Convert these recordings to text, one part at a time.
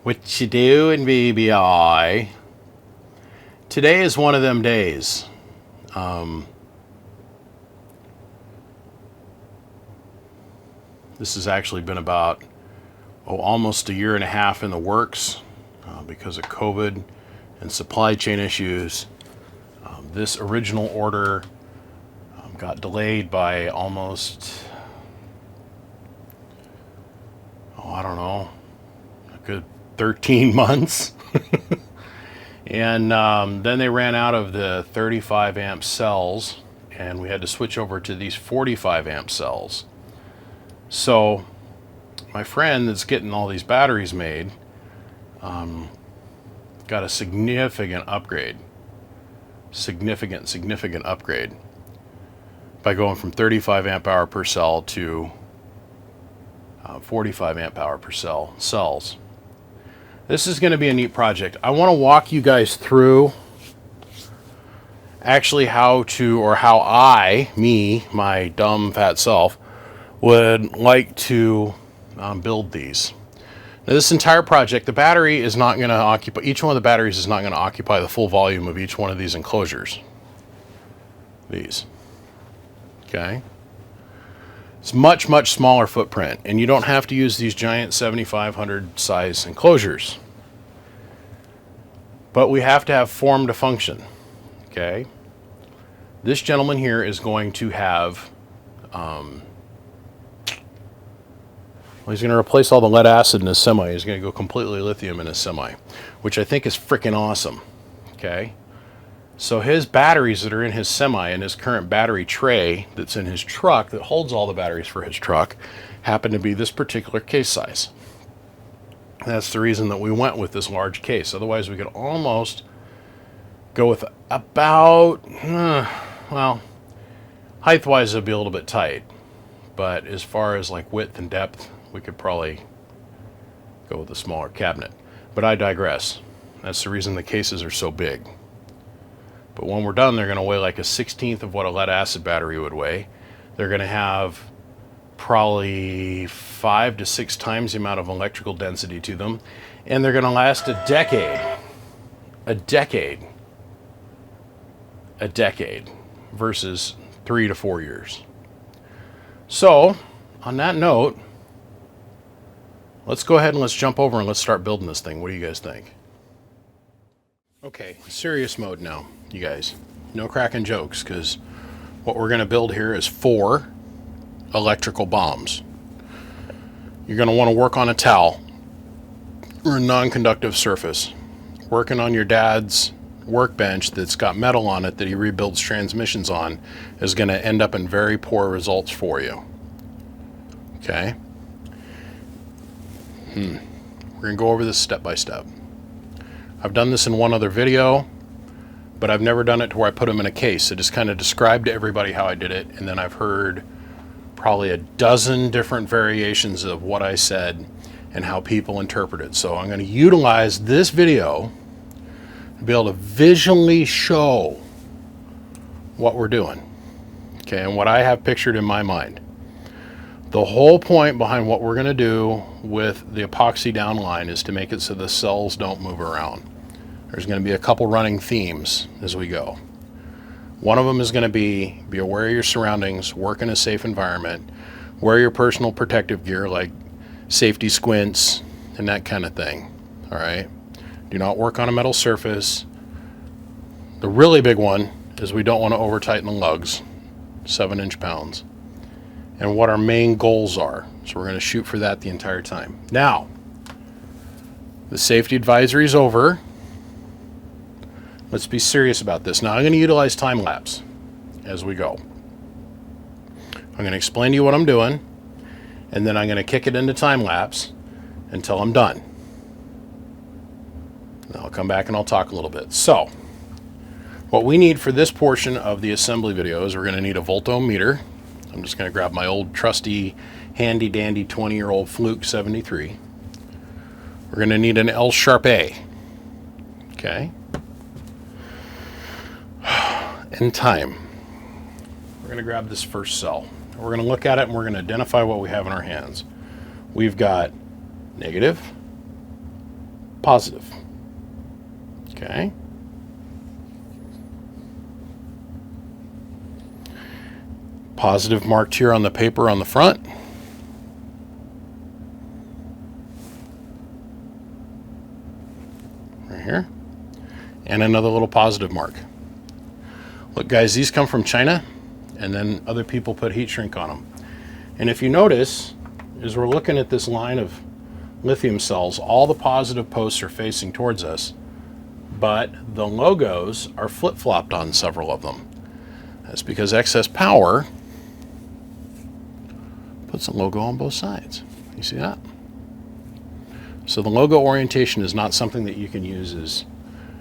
What you doing, BBI? Today is one of them days. This has actually been about almost a year and a half in the works because of COVID and supply chain issues. This original order got delayed by almost, I don't know, a good 13 months. And then they ran out of the 35 amp cells and we had to switch over to these 45 amp cells. So my friend that's getting all these batteries made got a significant upgrade. Significant upgrade by going from 35 amp hour per cell to 45 amp hour per cells. This is going to be a neat project. I want to walk you guys through actually how my dumb fat self, would like to build these. Now, this entire project, the battery is not going to occupy, each one of the batteries is not going to occupy the full volume of each one of these enclosures. These. Okay? It's much smaller footprint, and you don't have to use these giant 7500 size enclosures. But we have to have form to function. Okay? This gentleman here is going to have he's going to replace all the lead acid in his semi. He's going to go completely lithium in his semi, which I think is freaking awesome. Okay? So his batteries that are in his semi and his current battery tray that's in his truck that holds all the batteries for his truck happen to be this particular case size. That's the reason that we went with this large case. Otherwise, we could almost go with about, well, height-wise it'd be a little bit tight. But as far as like width and depth, we could probably go with a smaller cabinet. But I digress. That's the reason the cases are so big. But when we're done, they're going to weigh like a 16th of what a lead acid battery would weigh. They're going to have probably 5 to 6 times the amount of electrical density to them. And they're going to last a decade. A decade versus 3 to 4 years. So, on that note, let's go ahead and let's jump over and let's start building this thing. What do you guys think? Okay, serious mode now, you guys. No cracking jokes, because what we're going to build here is 4 electrical bombs. You're going to want to work on a towel or a non-conductive surface. Working on your dad's workbench that's got metal on it that he rebuilds transmissions on is going to end up in very poor results for you. Okay? We're going to go over this step by step. I've done this in one other video, but I've never done it to where I put them in a case. I just kind of described to everybody how I did it, and then I've heard probably a dozen different variations of what I said and how people interpret it. So I'm going to utilize this video to be able to visually show what we're doing. Okay, and what I have pictured in my mind. The whole point behind what we're going to do with the epoxy downline is to make it so the cells don't move around. There's going to be a couple running themes as we go. One of them is going to be aware of your surroundings, work in a safe environment, wear your personal protective gear like safety squints and that kind of thing. All right? Do not work on a metal surface. The really big one is we don't want to over tighten the lugs, 7-inch pounds. And what our main goals are. So we're going to shoot for that the entire time. Now, the safety advisory is over. Let's be serious about this. Now I'm going to utilize time lapse as we go. I'm going to explain to you what I'm doing, and then I'm going to kick it into time lapse until I'm done. Then I'll come back and I'll talk a little bit. So, what we need for this portion of the assembly video is we're going to need a voltometer. I'm just going to grab my old trusty handy dandy 20-year-old Fluke 73. We're going to need an L sharp A. Okay. And time. We're going to grab this first cell. We're going to look at it and we're going to identify what we have in our hands. We've got negative, positive. Okay. Positive marked here on the paper on the front. Right here. And another little positive mark. Look guys, these come from China, and then other people put heat shrink on them. And if you notice, as we're looking at this line of lithium cells, all the positive posts are facing towards us, but the logos are flip-flopped on several of them. That's because excess power puts a logo on both sides. You see that? So the logo orientation is not something that you can use as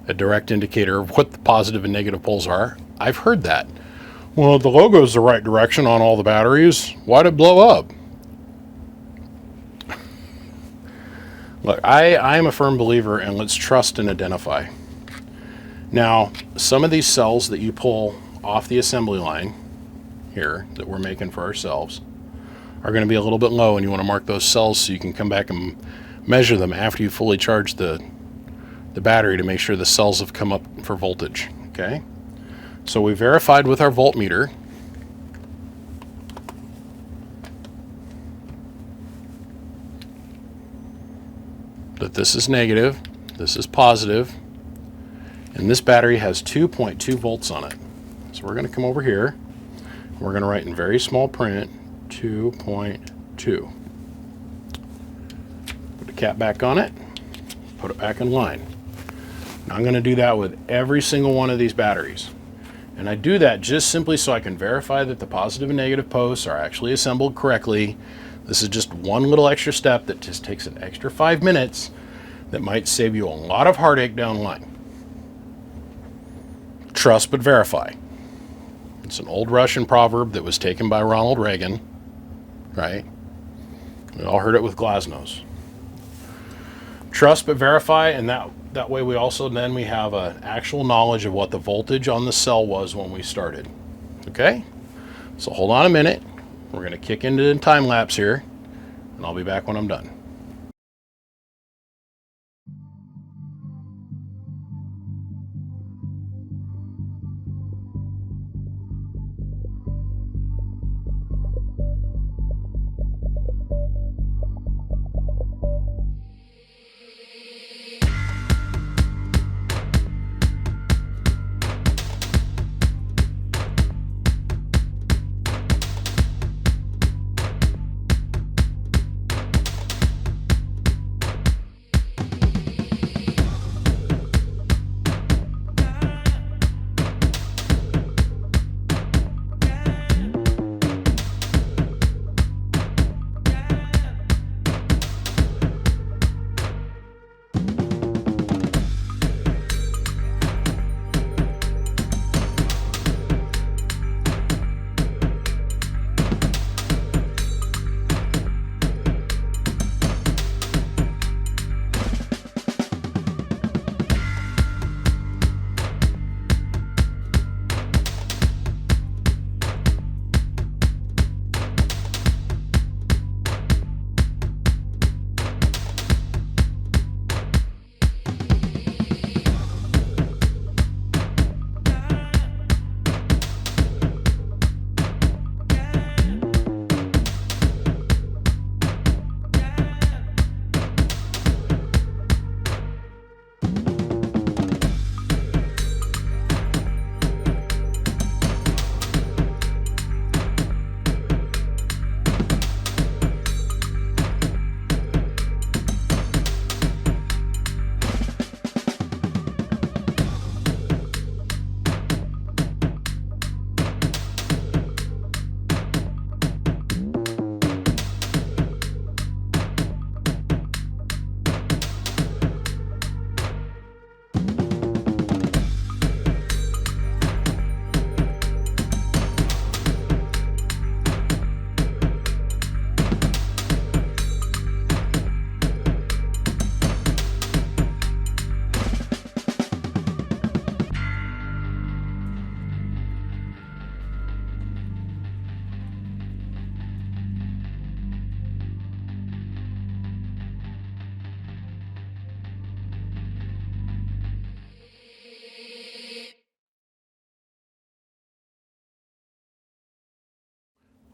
a direct indicator of what the positive and negative poles are. I've heard that. Well, the logo's the right direction on all the batteries. Why'd it blow up? Look, I am a firm believer in let's trust and identify. Now, some of these cells that you pull off the assembly line here that we're making for ourselves are going to be a little bit low, and you want to mark those cells so you can come back and measure them after you fully charge the battery to make sure the cells have come up for voltage. Okay, so we verified with our voltmeter that this is negative, this is positive, and this battery has 2.2 volts on it. So we're going to come over here, and we're going to write in very small print 2.2. Put the cap back on it, put it back in line. Now I'm going to do that with every single one of these batteries. And I do that just simply so I can verify that the positive and negative posts are actually assembled correctly. This is just one little extra step that just takes an extra 5 minutes that might save you a lot of heartache down the line. Trust but verify. It's an old Russian proverb that was taken by Ronald Reagan, right? We all heard it with Glasnost. Trust but verify, and that way we also then we have an actual knowledge of what the voltage on the cell was when we started. Okay? So hold on a minute. We're going to kick into the time lapse here, and I'll be back when I'm done.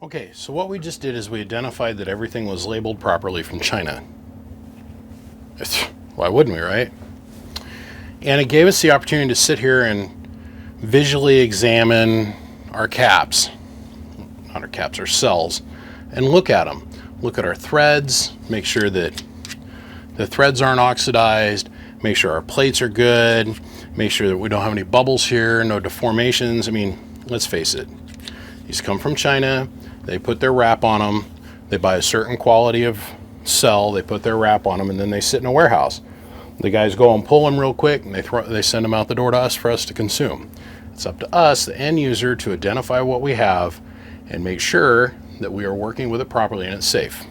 Okay, so what we just did is we identified that everything was labeled properly from China. Why wouldn't we, right? And it gave us the opportunity to sit here and visually examine our caps, not our caps, our cells, and look at them. Look at our threads, make sure that the threads aren't oxidized, make sure our plates are good, make sure that we don't have any bubbles here, no deformations. I mean, let's face it, these come from China, they put their wrap on them, they buy a certain quality of cell, they put their wrap on them, and then they sit in a warehouse. The guys go and pull them real quick, and they send them out the door to us for us to consume. It's up to us, the end user, to identify what we have and make sure that we are working with it properly and it's safe.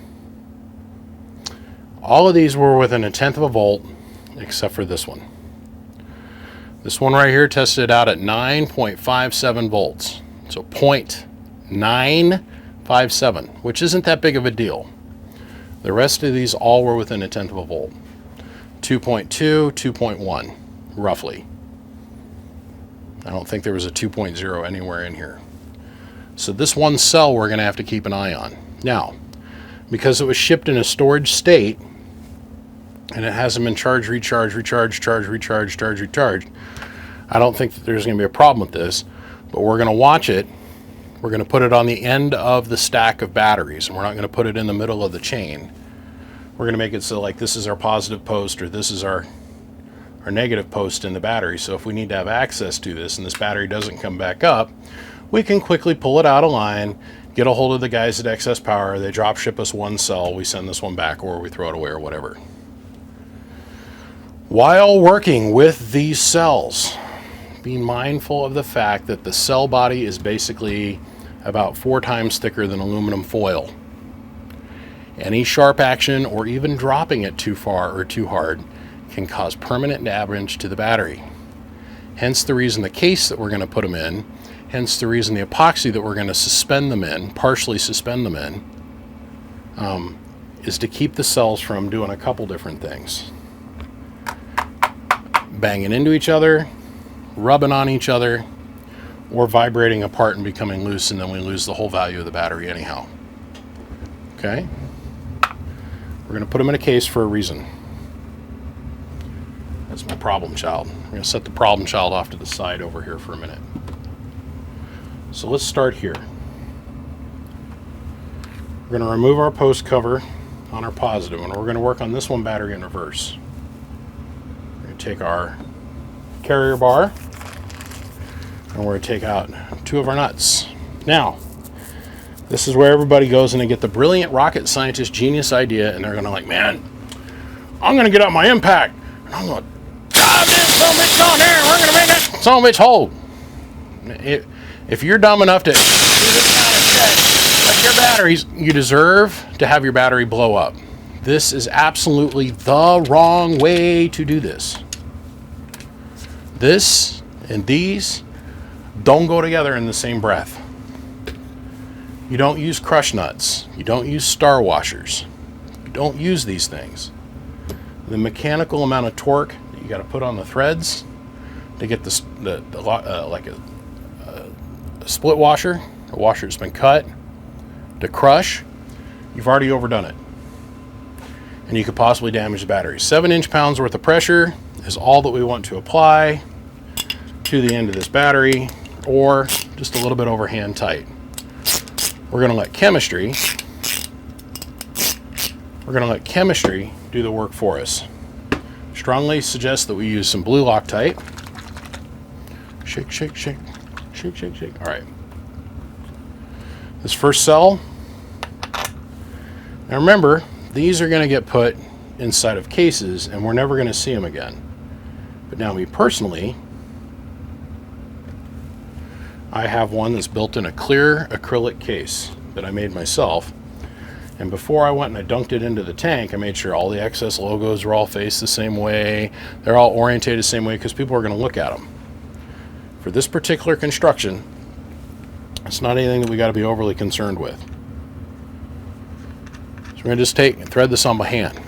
All of these were within 1/10 of a volt, except for this one. This one right here tested out at 9.57 volts. So 0.957, which isn't that big of a deal. The rest of these all were within 1/10 of a volt. 2.2, 2.1, roughly. I don't think there was a 2.0 anywhere in here. So this one cell we're going to have to keep an eye on. Now, because it was shipped in a storage state, and it hasn't been charged, recharged, recharged, charged, recharged, charged, recharged, I don't think that there's going to be a problem with this, but we're going to watch it. We're going to put it on the end of the stack of batteries, and we're not going to put it in the middle of the chain. We're going to make it so like this is our positive post, or this is our negative post in the battery. So if we need to have access to this and this battery doesn't come back up, we can quickly pull it out of line, get a hold of the guys at Excess Power, they drop ship us one cell, we send this one back, or we throw it away or whatever. While working with these cells, be mindful of the fact that the cell body is basically about 4 times thicker than aluminum foil. Any sharp action or even dropping it too far or too hard can cause permanent damage to the battery. Hence the reason the case that we're going to put them in, hence the reason the epoxy that we're going to suspend them in, partially suspend them in, is to keep the cells from doing a couple different things. Banging into each other, rubbing on each other, or vibrating apart and becoming loose, and then we lose the whole value of the battery anyhow. Okay? We're going to put them in a case for a reason. That's my problem child. I'm going to set the problem child off to the side over here for a minute. So let's start here. We're going to remove our post cover on our positive, and we're going to work on this one battery in reverse. We're going to take our carrier bar, and we're going to take out 2 of our nuts. Now, this is where everybody goes and they get the brilliant rocket scientist genius idea, and they're going to like, man, I'm going to get out my impact, and I'm going to drive this son of a bitch on there, and we're going to make that son of a bitch hold. If you're dumb enough to do this kind of shit with your batteries, you deserve to have your battery blow up. This is absolutely the wrong way to do this. This and these don't go together in the same breath. You don't use crush nuts. You don't use star washers. You don't use these things. The mechanical amount of torque that you got to put on the threads to get like a split washer, a washer that's been cut, to crush, you've already overdone it. And you could possibly damage the battery. 7 inch-pounds worth of pressure is all that we want to apply to the end of this battery, or just a little bit over hand tight. We're going to let chemistry do the work for us. Strongly suggest that we use some blue Loctite. Shake, shake, shake, shake, shake, shake. All right. This first cell. Now remember, these are going to get put inside of cases, and we're never going to see them again. But now me personally, I have one that's built in a clear acrylic case that I made myself. And before I went and I dunked it into the tank, I made sure all the excess logos were all faced the same way. They're all orientated the same way because people are going to look at them. For this particular construction, it's not anything that we got to be overly concerned with. So we're going to just take and thread this on by hand.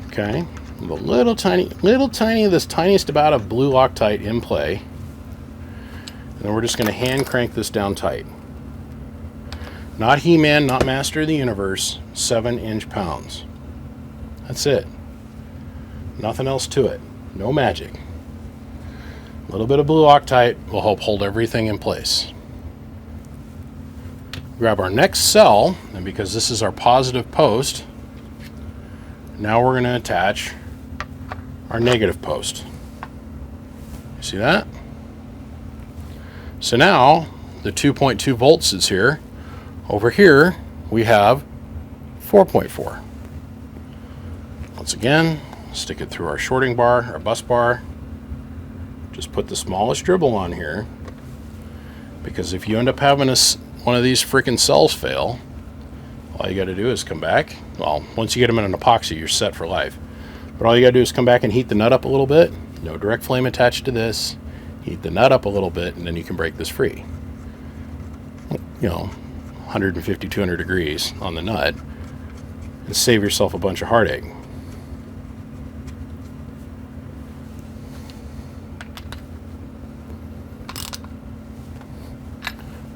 Okay, the little tiny, this tiniest amount of blue Loctite in play. And then we're just going to hand crank this down tight. Not He-Man, not Master of the Universe, 7-inch pounds. That's it. Nothing else to it. No magic. A little bit of blue Loctite will help hold everything in place. Grab our next cell, and because this is our positive post, now we're going to attach our negative post. You see that? So now the 2.2 volts is here. Over here we have 4.4. Once again, stick it through our shorting bar, our bus bar. Just put the smallest dribble on here, because if you end up having one of these freaking cells fail, all you got to do is come back. Well, once you get them in an epoxy, you're set for life. But all you got to do is come back and heat the nut up a little bit. No direct flame attached to this. Heat the nut up a little bit, and then you can break this free. 150, 200 degrees on the nut, and save yourself a bunch of heartache.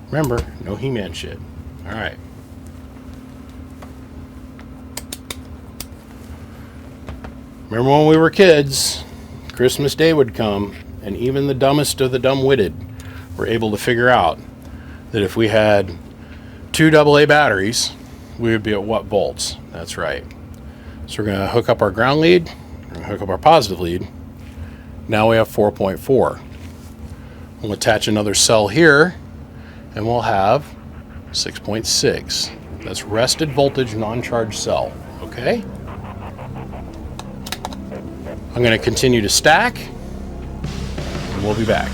Remember, no He-Man shit. All right. Remember when we were kids, Christmas Day would come, and even the dumbest of the dumb-witted were able to figure out that if we had 2 AA batteries, we would be at what volts? That's right. So we're going to hook up our ground lead, we're going to hook up our positive lead. Now we have 4.4. We'll attach another cell here, and we'll have 6.6. That's rested voltage non-charged cell, okay? I'm going to continue to stack, and we'll be back.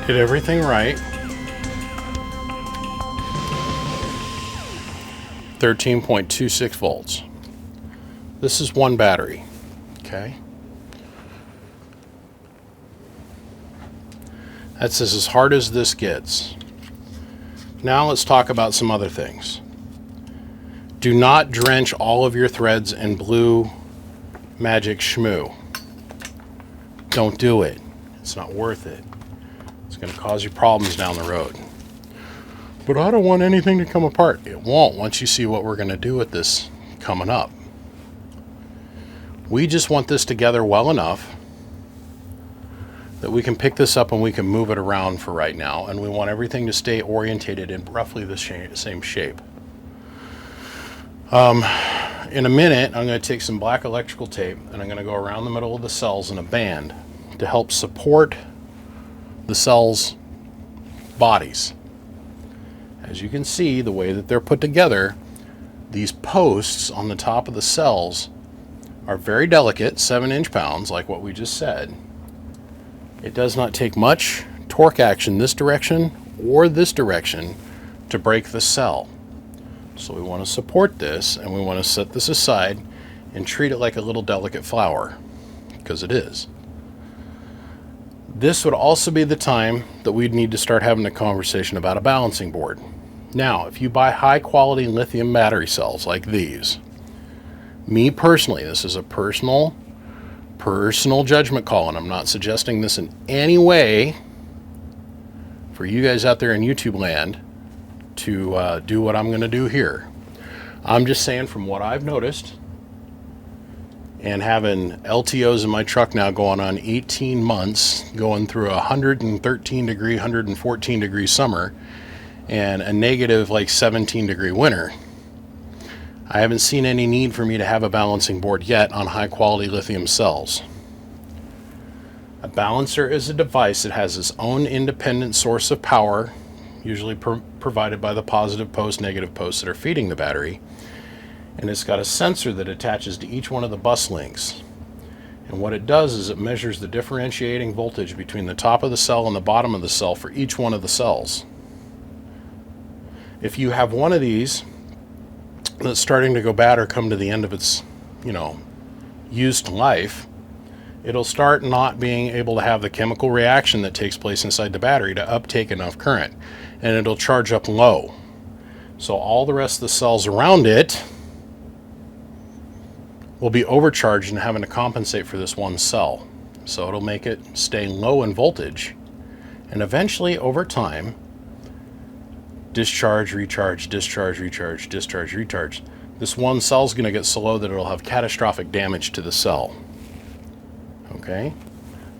Did everything right. 13.26 volts. This is one battery, okay? That's as hard as this gets. Now let's talk about some other things. Do not drench all of your threads in blue magic schmoo. Don't do it. It's not worth it. It's going to cause you problems down the road. But I don't want anything to come apart. It won't once you see what we're going to do with this coming up. We just want this together well enough that we can pick this up and we can move it around for right now, and we want everything to stay orientated in roughly the same shape. in a minute, I'm going to take some black electrical tape and I'm going to go around the middle of the cells in a band to help support the cells' bodies. As you can see, the way that they're put together, these posts on the top of the cells are very delicate, 7 inch-pounds, like what we just said. It does not take much torque action this direction or this direction to break the cell. So we want to support this, and we want to set this aside and treat it like a little delicate flower, because it is. This would also be the time that we'd need to start having a conversation about a balancing board. Now, if you buy high quality lithium battery cells like these, me personally, this is a personal judgment call, and I'm not suggesting this in any way for you guys out there in YouTube land to do what I'm going to do here. I'm just saying, from what I've noticed, and having LTOs in my truck now going on 18 months, going through a 113 degree, 114 degree summer, and a negative like 17 degree winter, I haven't seen any need for me to have a balancing board yet on high quality lithium cells. A balancer is a device that has its own independent source of power, usually provided by the positive post, negative posts that are feeding the battery, and it's got a sensor that attaches to each one of the bus links. And what it does is it measures the differentiating voltage between the top of the cell and the bottom of the cell for each one of the cells. If you have one of these that's starting to go bad or come to the end of its, used life, it'll start not being able to have the chemical reaction that takes place inside the battery to uptake enough current, and it'll charge up low. So all the rest of the cells around it will be overcharged and having to compensate for this one cell. So it'll make it stay low in voltage, and eventually over time, discharge, recharge, discharge, recharge, discharge, recharge. This one cell is going to get so low that it'll have catastrophic damage to the cell. Okay?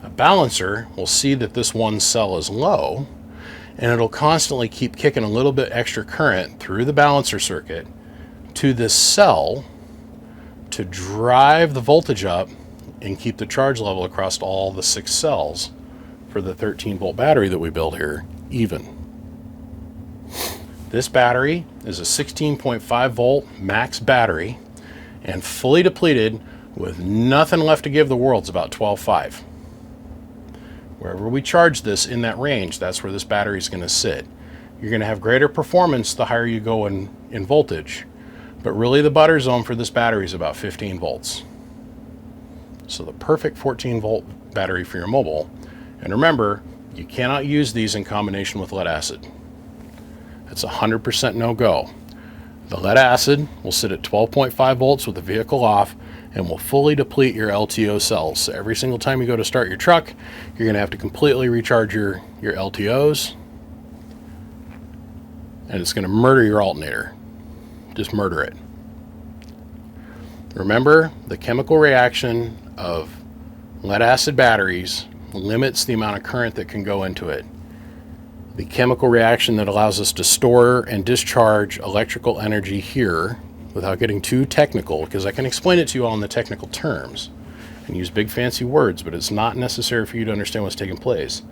A balancer will see that this one cell is low, and it'll constantly keep kicking a little bit extra current through the balancer circuit to this cell to drive the voltage up and keep the charge level across all the 6 cells for the 13-volt battery that we build here even. This battery is a 16.5 volt max battery, and fully depleted with nothing left to give the world is about 12.5. Wherever we charge this in that range, that's where this battery is going to sit. You're going to have greater performance the higher you go in voltage, but really the butter zone for this battery is about 15 volts. So the perfect 14 volt battery for your mobile. And remember, you cannot use these in combination with lead acid. It's 100% no-go. The lead acid will sit at 12.5 volts with the vehicle off and will fully deplete your LTO cells. So every single time you go to start your truck, you're going to have to completely recharge your LTOs, and it's going to murder your alternator. Just murder it. Remember, the chemical reaction of lead acid batteries limits the amount of current that can go into it. The chemical reaction that allows us to store and discharge electrical energy here, without getting too technical, because I can explain it to you all in the technical terms and use big fancy words, but it's not necessary for you to understand what's taking place.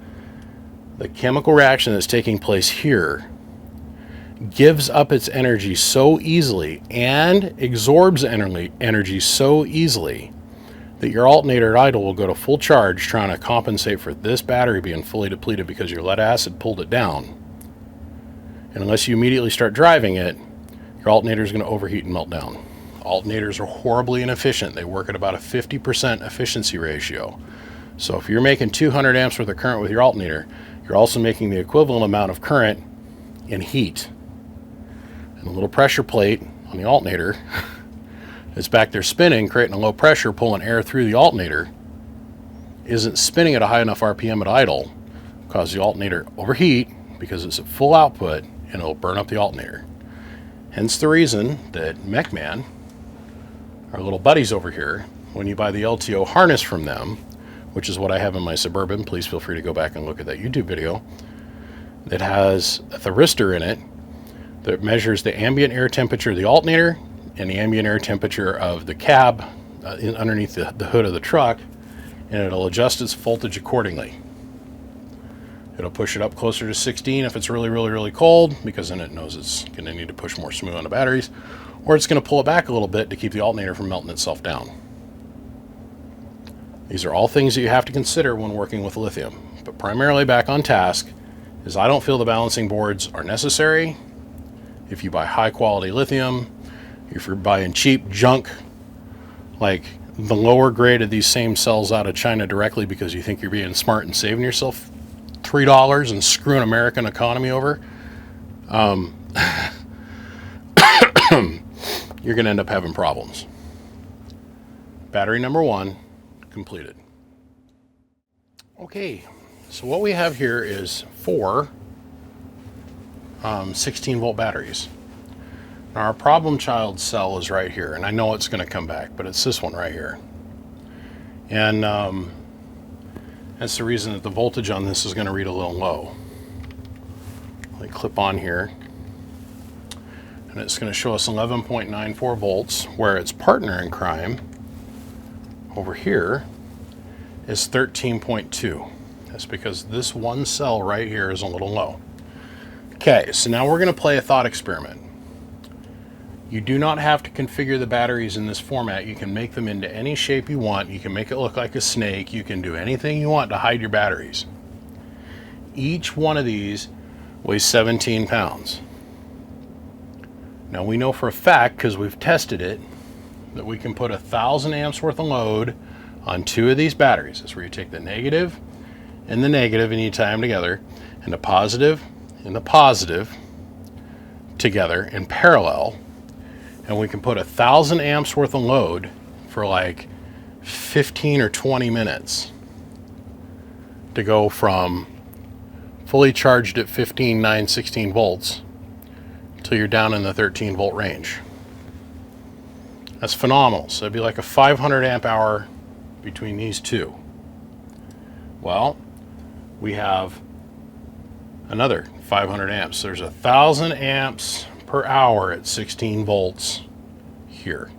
The chemical reaction that's taking place here gives up its energy so easily and absorbs energy so easily that your alternator at idle will go to full charge trying to compensate for this battery being fully depleted because your lead acid pulled it down. And unless you immediately start driving it, your alternator is going to overheat and melt down. Alternators are horribly inefficient. They work at about a 50% efficiency ratio. So if you're making 200 amps worth of current with your alternator, you're also making the equivalent amount of current in heat. And a little pressure plate on the alternator is back there spinning, creating a low pressure, pulling air through the alternator, isn't spinning at a high enough RPM at idle, cause the alternator overheat because it's at full output, and it'll burn up the alternator. Hence the reason that MechMan, our little buddies over here, when you buy the LTO harness from them, which is what I have in my Suburban, please feel free to go back and look at that YouTube video, that has a thyristor in it that measures the ambient air temperature of the alternator and the ambient air temperature of the cab underneath the hood of the truck, and it'll adjust its voltage accordingly. It'll push it up closer to 16 if it's really, really, really cold, because then it knows it's going to need to push more smooth on the batteries, or it's going to pull it back a little bit to keep the alternator from melting itself down. These are all things that you have to consider when working with lithium. But primarily, back on task, is I don't feel the balancing boards are necessary. If you buy high quality lithium, if you're buying cheap junk, like the lower grade of these same cells out of China directly because you think you're being smart and saving yourself $3 and screwing American economy over, you're going to end up having problems. Battery number 1 completed. Okay, so what we have here is 4 16 volt batteries. Now our problem child cell is right here, and I know it's going to come back, but it's this one right here. And that's the reason that the voltage on this is going to read a little low. Let me clip on here, and it's going to show us 11.94 volts, where its partner in crime over here is 13.2. That's because this one cell right here is a little low. Okay, so now we're going to play a thought experiment. You do not have to configure the batteries in this format. You can make them into any shape you want. You can make it look like a snake. You can do anything you want to hide your batteries. Each one of these weighs 17 pounds. Now we know for a fact, because we've tested it, that we can put 1,000 amps worth of load on 2 of these batteries. That's where you take the negative and you tie them together, and the positive together in parallel. And we can put 1,000 amps worth of load for like 15 or 20 minutes to go from fully charged at 15, 9, 16 volts till you're down in the 13 volt range. That's phenomenal. So it'd be like a 500 amp hour between these two. Well, we have another 500 amps. There's 1,000 amps per hour at 16 volts here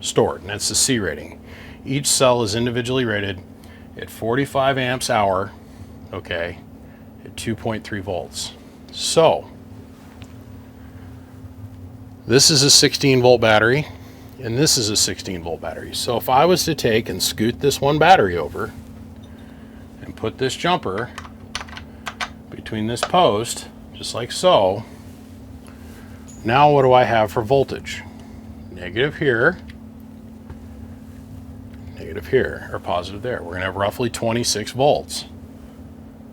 stored, and that's the C rating. Each cell is individually rated at 45 amps hour, okay, at 2.3 volts. So this is a 16 volt battery, and this is a 16 volt battery. So if I was to take and scoot this one battery over and put this jumper between this post, just like so, now what do I have for voltage? Negative here, or positive there. We're going to have roughly 26 volts.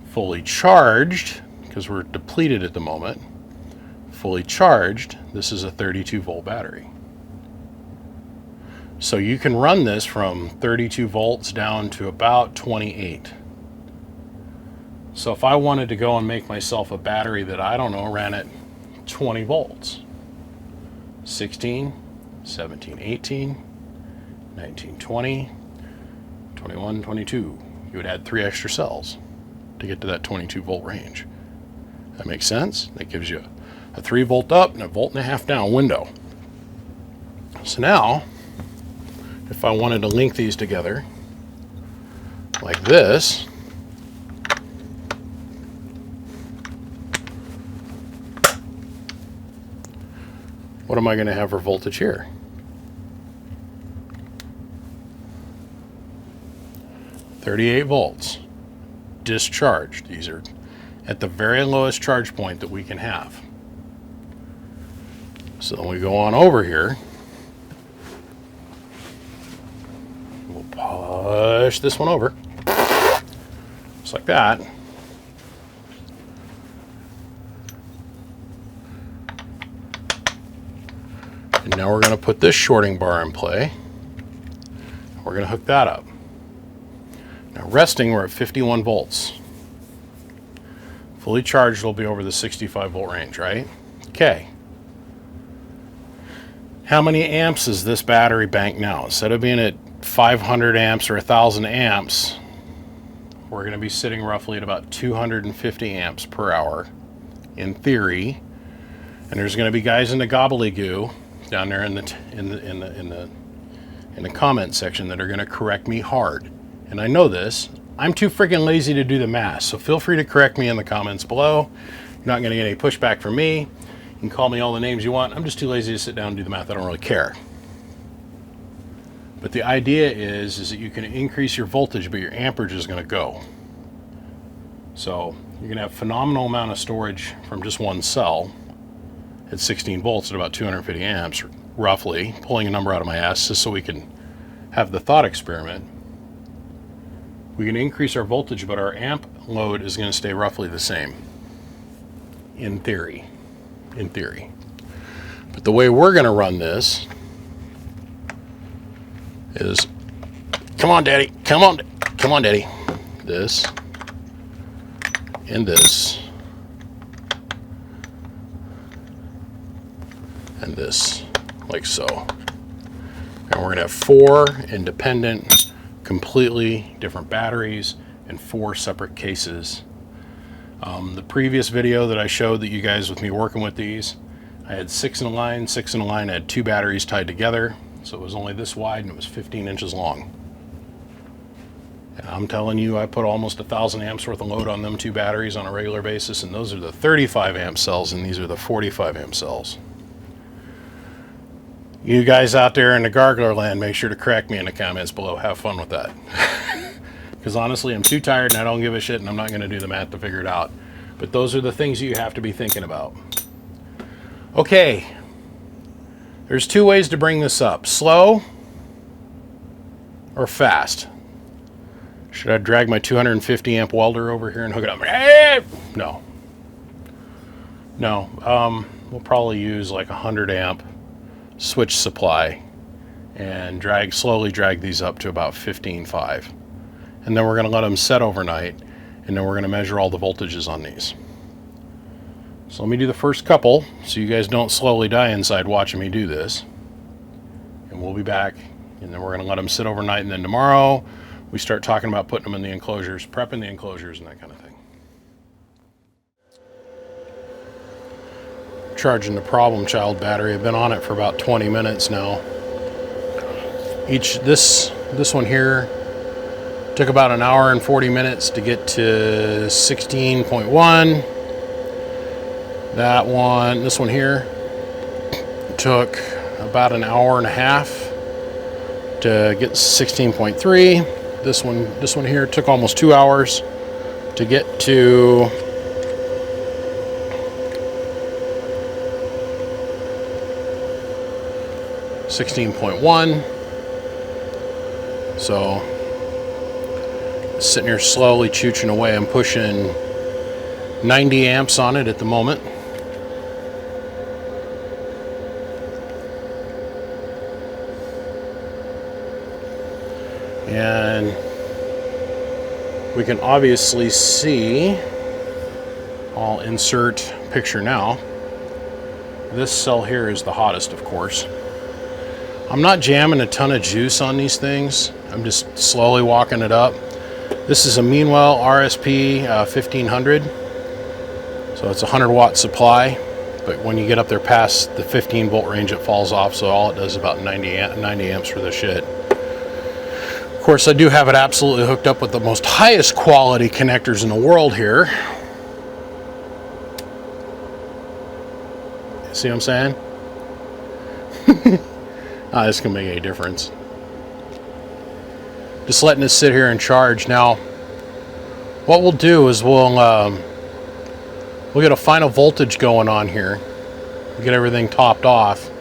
Fully charged, because we're depleted at the moment, fully charged, this is a 32 volt battery. So you can run this from 32 volts down to about 28. So if I wanted to go and make myself a battery that, I don't know, ran at 20 volts, 16, 17, 18, 19, 20, 21, 22, you would add 3 extra cells to get to that 22 volt range. That makes sense? That gives you a 3 volt up and a 1.5 volt down window. So now, if I wanted to link these together like this, what am I going to have for voltage here? 38 volts discharged. These are at the very lowest charge point that we can have. So then we go on over here. We'll push this one over, just like that. And now we're going to put this shorting bar in play. We're going to hook that up. Now resting, we're at 51 volts. Fully charged will be over the 65 volt range, right? Okay. How many amps is this battery bank now? Instead of being at 500 amps or 1,000 amps, we're going to be sitting roughly at about 250 amps per hour in theory. And there's going to be guys in the gobbledygoo down there in the comment section that are going to correct me hard. And I know this. I'm too freaking lazy to do the math, so feel free to correct me in the comments below. You're not going to get any pushback from me. You can call me all the names you want. I'm just too lazy to sit down and do the math. I don't really care. But the idea is that you can increase your voltage, but your amperage is going to go. So you're going to have a phenomenal amount of storage from just one cell at 16 volts at about 250 amps, roughly, pulling a number out of my ass just so we can have the thought experiment. We can increase our voltage, but our amp load is going to stay roughly the same. In theory. But the way we're going to run this is, come on, Daddy, come on, Daddy. This and this and this, like so. And we're going to have 4 independent, completely different batteries and 4 separate cases. The previous video that I showed that you guys with me working with these, I had 6 in a line. 6 in a line, I had 2 batteries tied together. So it was only this wide and it was 15 inches long. And I'm telling you, I put almost 1,000 amps worth of load on them 2 batteries on a regular basis, and those are the 35 amp cells and these are the 45 amp cells. You guys out there in the gargler land, make sure to correct me in the comments below. Have fun with that. Because honestly, I'm too tired and I don't give a shit, and I'm not going to do the math to figure it out. But those are the things you have to be thinking about. Okay. There's 2 ways to bring this up. Slow or fast. Should I drag my 250 amp welder over here and hook it up? No. No. We'll probably use like 100 amp switch supply and slowly drag these up to about 15.5. And then we're going to let them set overnight, and then we're going to measure all the voltages on these. So let me do the first couple so you guys don't slowly die inside watching me do this. And we'll be back, and then we're going to let them sit overnight, and then tomorrow we start talking about putting them in the enclosures, prepping the enclosures and that kind of thing. Charging the problem child battery. I've been on it for about 20 minutes now. This one here took about an hour and 40 minutes to get to 16.1. This one here took about an hour and a half to get 16.3. This one here took almost 2 hours to get to 16.1. So sitting here slowly chooching away. I'm pushing 90 amps on it at the moment. And we can obviously see, I'll insert picture now. This cell here is the hottest, of course. I'm not jamming a ton of juice on these things. I'm just slowly walking it up. This is a Meanwell RSP 1500. So it's a 100 watt supply, but when you get up there past the 15 volt range, it falls off. So all it does is about 90 amps for the shit. Of course, I do have it absolutely hooked up with the most highest quality connectors in the world here. See what I'm saying? This can make any difference. Just letting this sit here and charge. Now, what we'll do is we'll get a final voltage going on here. We'll get everything topped off,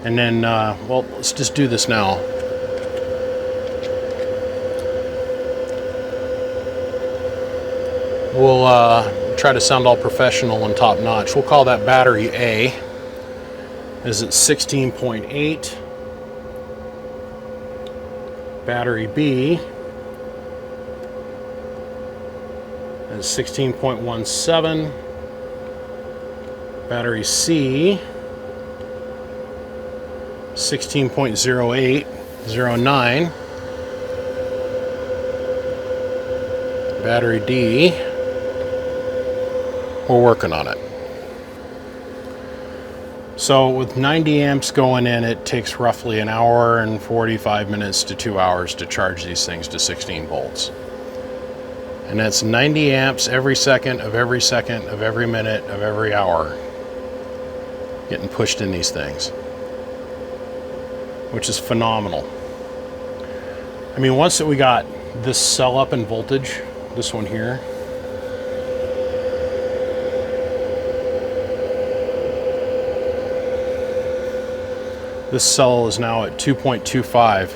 and then well, let's just do this now. We'll try to sound all professional and top notch. We'll call that battery A. Is at 16.8. Battery B is 16.17. Battery C 16.0809. Battery D, we're working on it. So with 90 amps going in, it takes roughly an hour and 45 minutes to 2 hours to charge these things to 16 volts. And that's 90 amps every second of every minute of every hour getting pushed in these things, which is phenomenal. I mean, once that we got this cell up in voltage, this one here, this cell is now at 2.25,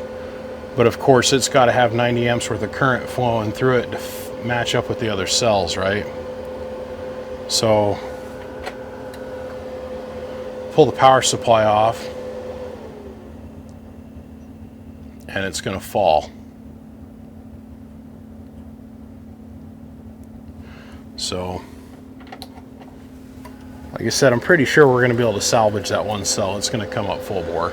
but of course it's got to have 90 amps worth of current flowing through it to match up with the other cells, right? So pull the power supply off and it's going to fall. So like I said, I'm pretty sure we're going to be able to salvage that one cell. It's going to come up full bore.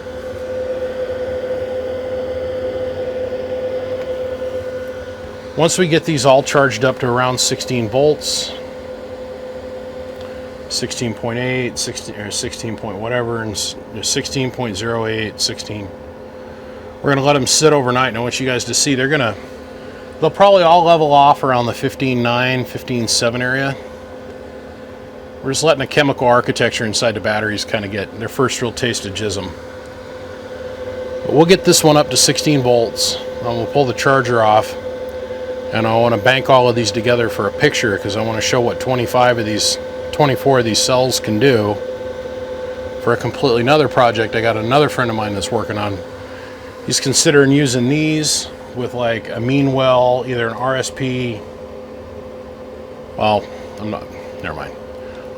Once we get these all charged up to around 16 volts, 16.8, 16 or 16 point whatever, and 16.08, 16, we're going to let them sit overnight. And I want you guys to see they'll probably all level off around the 15.9, 15.7 area. We're just letting the chemical architecture inside the batteries kind of get their first real taste of jism. But we'll get this one up to 16 volts, and we'll pull the charger off. And I want to bank all of these together for a picture because I want to show what 24 of these cells can do for a completely another project. I got another friend of mine that's working on. He's considering using these with like a mean well, either an RSP. Well, never mind.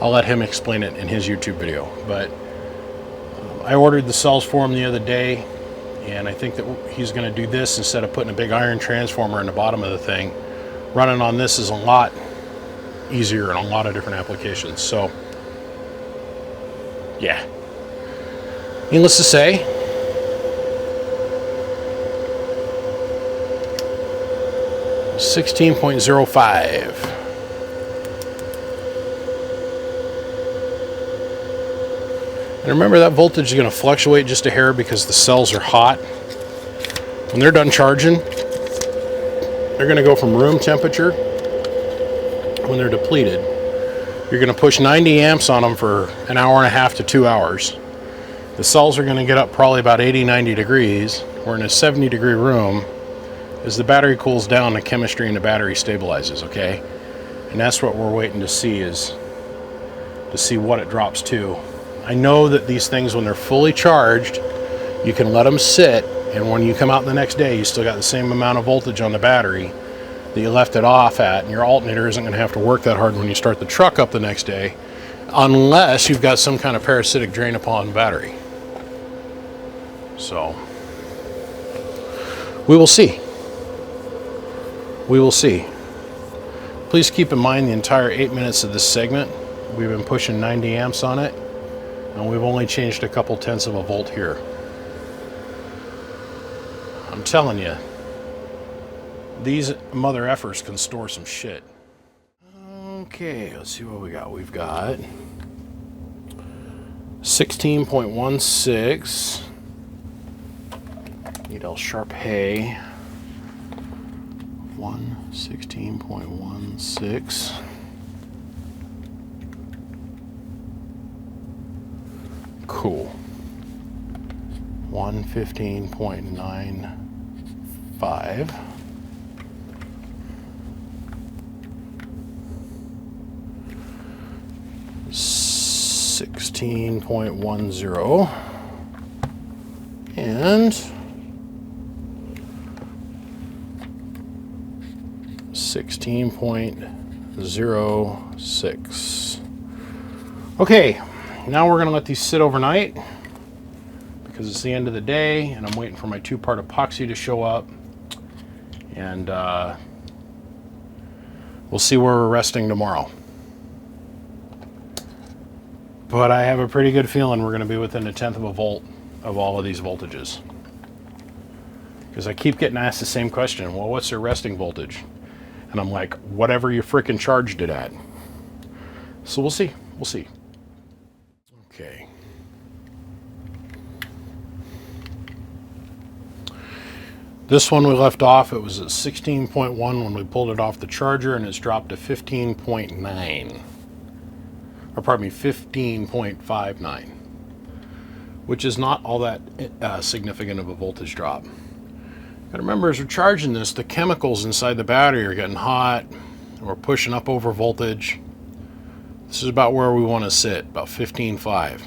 I'll let him explain it in his YouTube video. But I ordered the cells for him the other day. And I think that he's going to do this instead of putting a big iron transformer in the bottom of the thing. Running on this is a lot easier in a lot of different applications. So, yeah. Needless to say, $16.05. And remember, that voltage is going to fluctuate just a hair because the cells are hot. When they're done charging, they're going to go from room temperature. When they're depleted, you're going to push 90 amps on them for an hour and a half to 2 hours. The cells are going to get up probably about 80, 90 degrees. We're in a 70-degree room. As the battery cools down, the chemistry in the battery stabilizes, okay? And that's what we're waiting to see, is to see what it drops to. I know that these things, when they're fully charged, you can let them sit, and when you come out the next day, you still got the same amount of voltage on the battery that you left it off at, and your alternator isn't going to have to work that hard when you start the truck up the next day, unless you've got some kind of parasitic drain upon battery. So, we will see. We will see. Please keep in mind the entire 8 minutes of this segment, we've been pushing 90 amps on it. And we've only changed a couple tenths of a volt here. I'm telling you, these mother effers can store some shit. Okay, let's see what we got. We've got 16.16. Need L sharp hay. 16.16. Cool. 115.95. 16.10. And 16.06. Okay. Now we're going to let these sit overnight because it's the end of the day and I'm waiting for my 2-part epoxy to show up, and we'll see where we're resting tomorrow. But I have a pretty good feeling we're going to be within a tenth of a volt of all of these voltages, because I keep getting asked the same question. Well, what's their resting voltage? And I'm like, whatever you frickin' charged it at. So we'll see. We'll see. Okay, This one we left off, it was at 16.1 when we pulled it off the charger, and it's dropped to 15.9. Or pardon me, 15.59. Which is not all that significant of a voltage drop. Gotta remember, as we're charging this, the chemicals inside the battery are getting hot, and we're pushing up over voltage. This is about where we want to sit, about 15.5.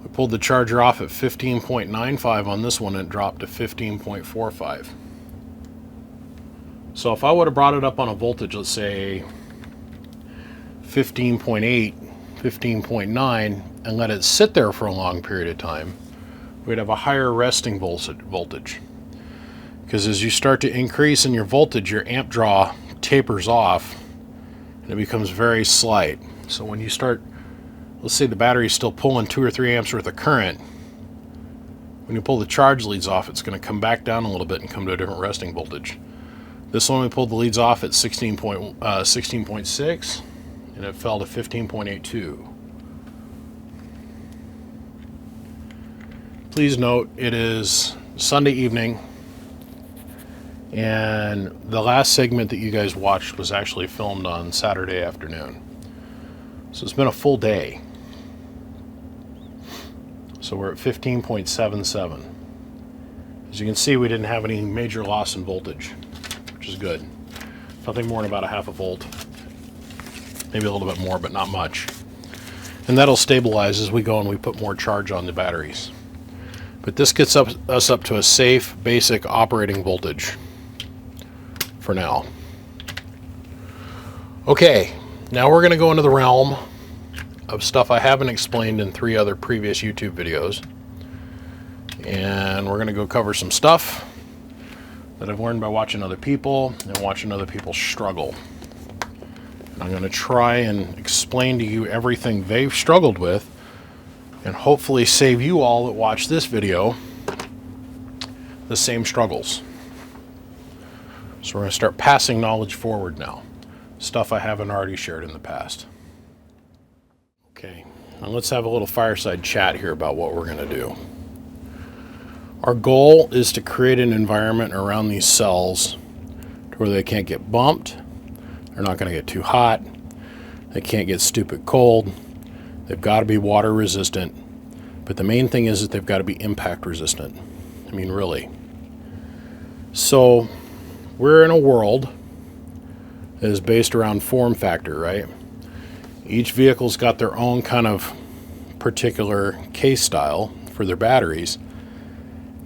We pulled the charger off at 15.95 on this one, and it dropped to 15.45. So if I would have brought it up on a voltage, let's say 15.8, 15.9, and let it sit there for a long period of time, we'd have a higher resting voltage. Because as you start to increase in your voltage, your amp draw tapers off and it becomes very slight. So when you start, let's say the battery's still pulling 2 or 3 amps worth of current, when you pull the charge leads off, it's going to come back down a little bit and come to a different resting voltage. This one we pulled the leads off at 16.6 and it fell to 15.82. Please note, it is Sunday evening, and the last segment that you guys watched was actually filmed on Saturday afternoon. So it's been a full day. So we're at 15.77. As you can see, we didn't have any major loss in voltage, which is good. Nothing more than about a half a volt. Maybe a little bit more, but not much. And that'll stabilize as we go and we put more charge on the batteries. But this gets us up to a safe, basic operating voltage for now. Okay, now we're going to go into the realm of stuff I haven't explained in 3 other previous YouTube videos. And we're going to go cover some stuff that I've learned by watching other people and watching other people struggle. And I'm going to try and explain to you everything they've struggled with, and hopefully save you all that watch this video the same struggles. So we're going to start passing knowledge forward now. Stuff I haven't already shared in the past. Okay, now let's have a little fireside chat here about what we're going to do. Our goal is to create an environment around these cells to where they can't get bumped, they're not going to get too hot, they can't get stupid cold. They've got to be water resistant, but the main thing is that they've got to be impact resistant. I mean, really. So we're in a world that is based around form factor, right? Each vehicle's got their own kind of particular case style for their batteries.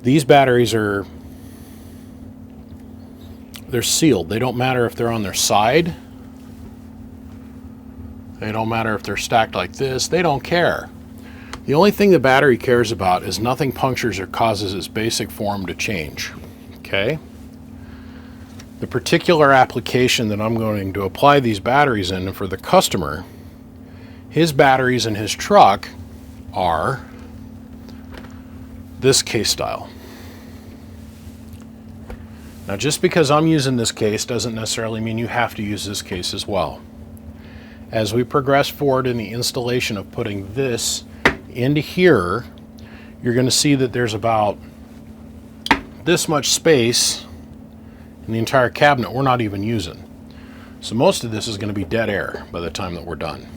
These batteries they're sealed. They don't matter if they're on their side. They don't matter if they're stacked like this. They don't care. The only thing the battery cares about is nothing punctures or causes its basic form to change. Okay? The particular application that I'm going to apply these batteries in for the customer, his batteries in his truck are this case style. Now, just because I'm using this case doesn't necessarily mean you have to use this case as well. As we progress forward in the installation of putting this into here, you're going to see that there's about this much space in the entire cabinet we're not even using. So most of this is going to be dead air by the time that we're done.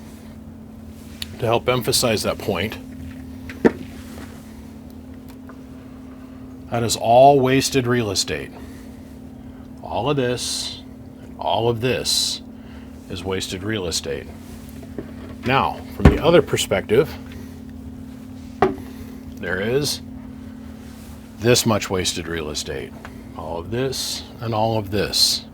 To help emphasize that point, that is all wasted real estate. All of this and all of this is wasted real estate. Now, from the other perspective, there is this much wasted real estate. All of this and all of this.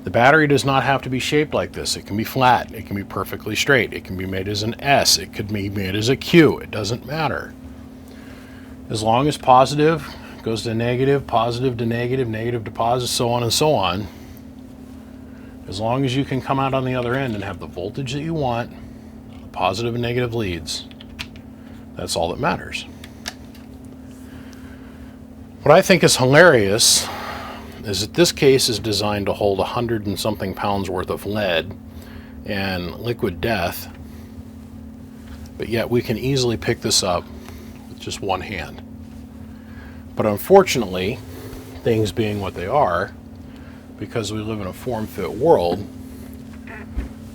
The battery does not have to be shaped like this. It can be flat. It can be perfectly straight. It can be made as an S. It could be made as a Q. It doesn't matter. As long as positive goes to negative, positive to negative, negative to positive, so on and so on. As long as you can come out on the other end and have the voltage that you want, positive and negative leads, that's all that matters. What I think is hilarious is that this case is designed to hold 100 and something pounds worth of lead and liquid death, but yet we can easily pick this up with just one hand. But unfortunately, things being what they are, because we live in a form-fit world,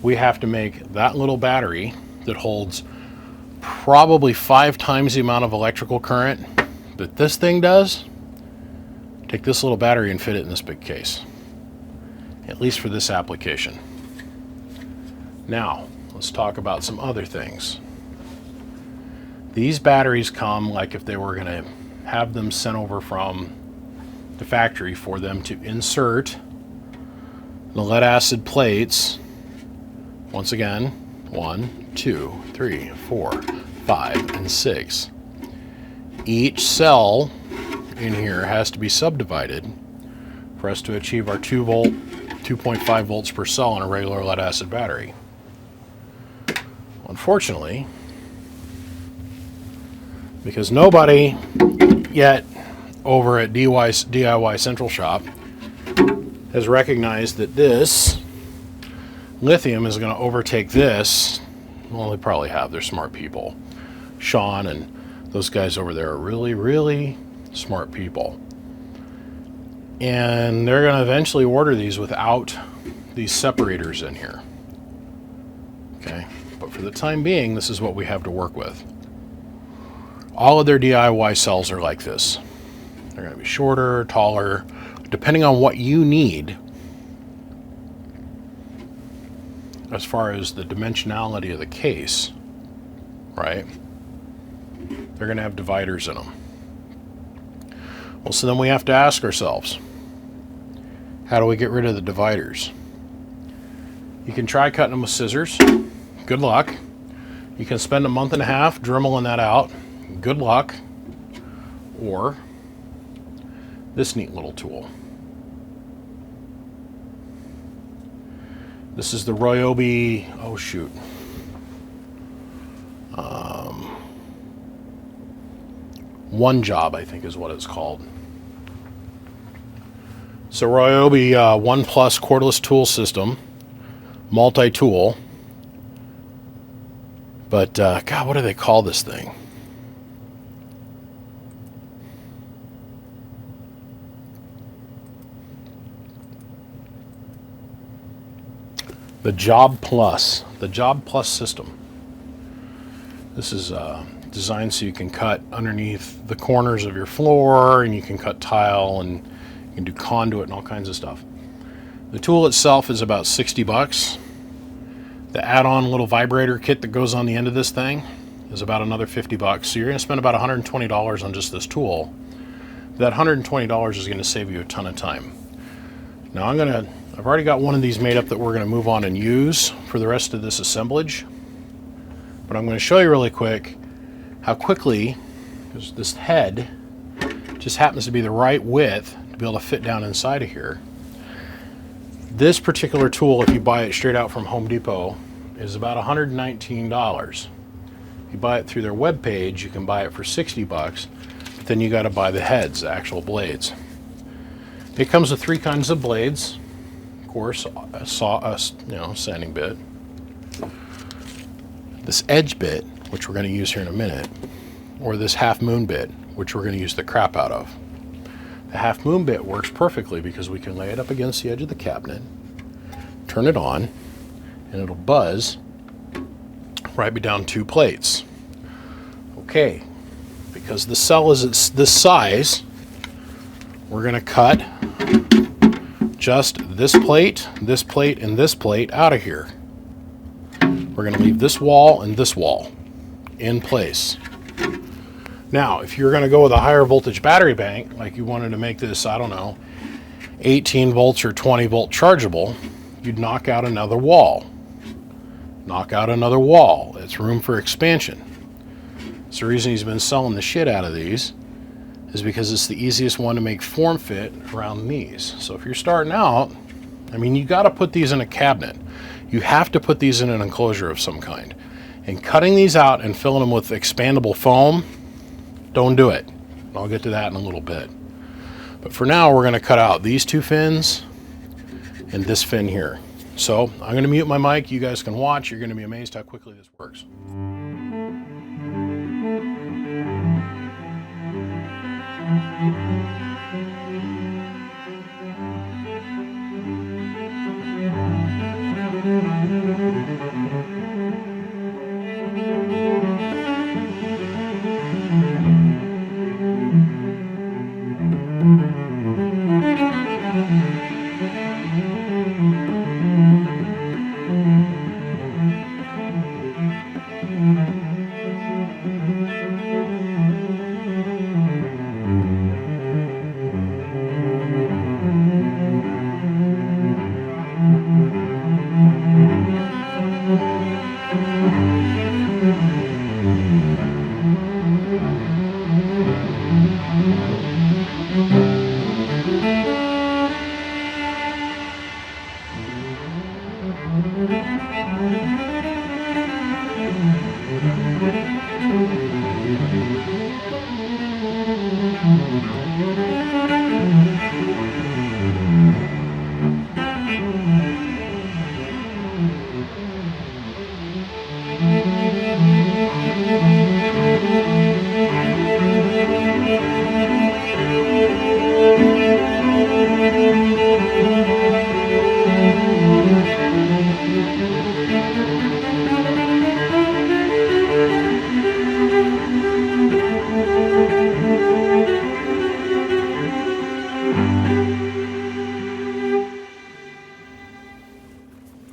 we have to make that little battery that holds probably 5 times the amount of electrical current that this thing does, take this little battery and fit it in this big case, at least for this application. Now, let's talk about some other things. These batteries come like if they were going to have them sent over from the factory for them to insert the lead acid plates. Once again, 1, 2, 3, 4, 5, and 6. Each cell in here has to be subdivided for us to achieve our 2 volt, 2.5 volts per cell on a regular lead acid battery. Unfortunately, because nobody yet over at DIY Central Shop has recognized that this lithium is going to overtake this. Well, they probably have. They're smart people. Sean and those guys over there are really, really smart people. And they're going to eventually order these without these separators in here. Okay? But for the time being, this is what we have to work with. All of their DIY cells are like this. They're going to be shorter, taller, depending on what you need as far as the dimensionality of the case, right? They're going to have dividers in them. Well, so then we have to ask ourselves, how do we get rid of the dividers? You can try cutting them with scissors. Good luck. You can spend a month and a half dremeling that out. Good luck. Or this neat little tool. This is the Ryobi, oh shoot. One Job, I think is what it's called. So Ryobi 1 Plus cordless tool system, multi-tool. But God, what do they call this thing? The Job Plus system. This is designed so you can cut underneath the corners of your floor, and you can cut tile, and you can do conduit and all kinds of stuff. The tool itself is about 60 bucks. The add-on little vibrator kit that goes on the end of this thing is about another 50 bucks. So you're going to spend about $120 on just this tool. That $120 is going to save you a ton of time. Now I've already got one of these made up that we're going to move on and use for the rest of this assemblage. But I'm going to show you really quick how quickly, because this head just happens to be the right width to be able to fit down inside of here. This particular tool, if you buy it straight out from Home Depot, is about $119. If you buy it through their webpage, you can buy it for 60 bucks, but then you got to buy the heads, the actual blades. It comes with 3 kinds of blades. Of course, a sanding bit. This edge bit, which we're going to use here in a minute, or this half moon bit, which we're going to use the crap out of. The half moon bit works perfectly because we can lay it up against the edge of the cabinet, turn it on, and it'll buzz right down 2 plates. Okay, because the cell is this size, we're going to cut just this plate, and this plate out of here. We're going to leave this wall and this wall in place. Now, if you're going to go with a higher voltage battery bank, like you wanted to make this, I don't know, 18 volts or 20 volt chargeable, you'd knock out another wall. Knock out another wall. It's room for expansion. It's the reason he's been selling the shit out of these, is because it's the easiest one to make form fit around these. So if you're starting out, I mean, you got to put these in a cabinet. You have to put these in an enclosure of some kind. And cutting these out and filling them with expandable foam, don't do it. I'll get to that in a little bit. But for now, we're going to cut out these 2 fins and this fin here. So I'm going to mute my mic. You guys can watch. You're going to be amazed how quickly this works.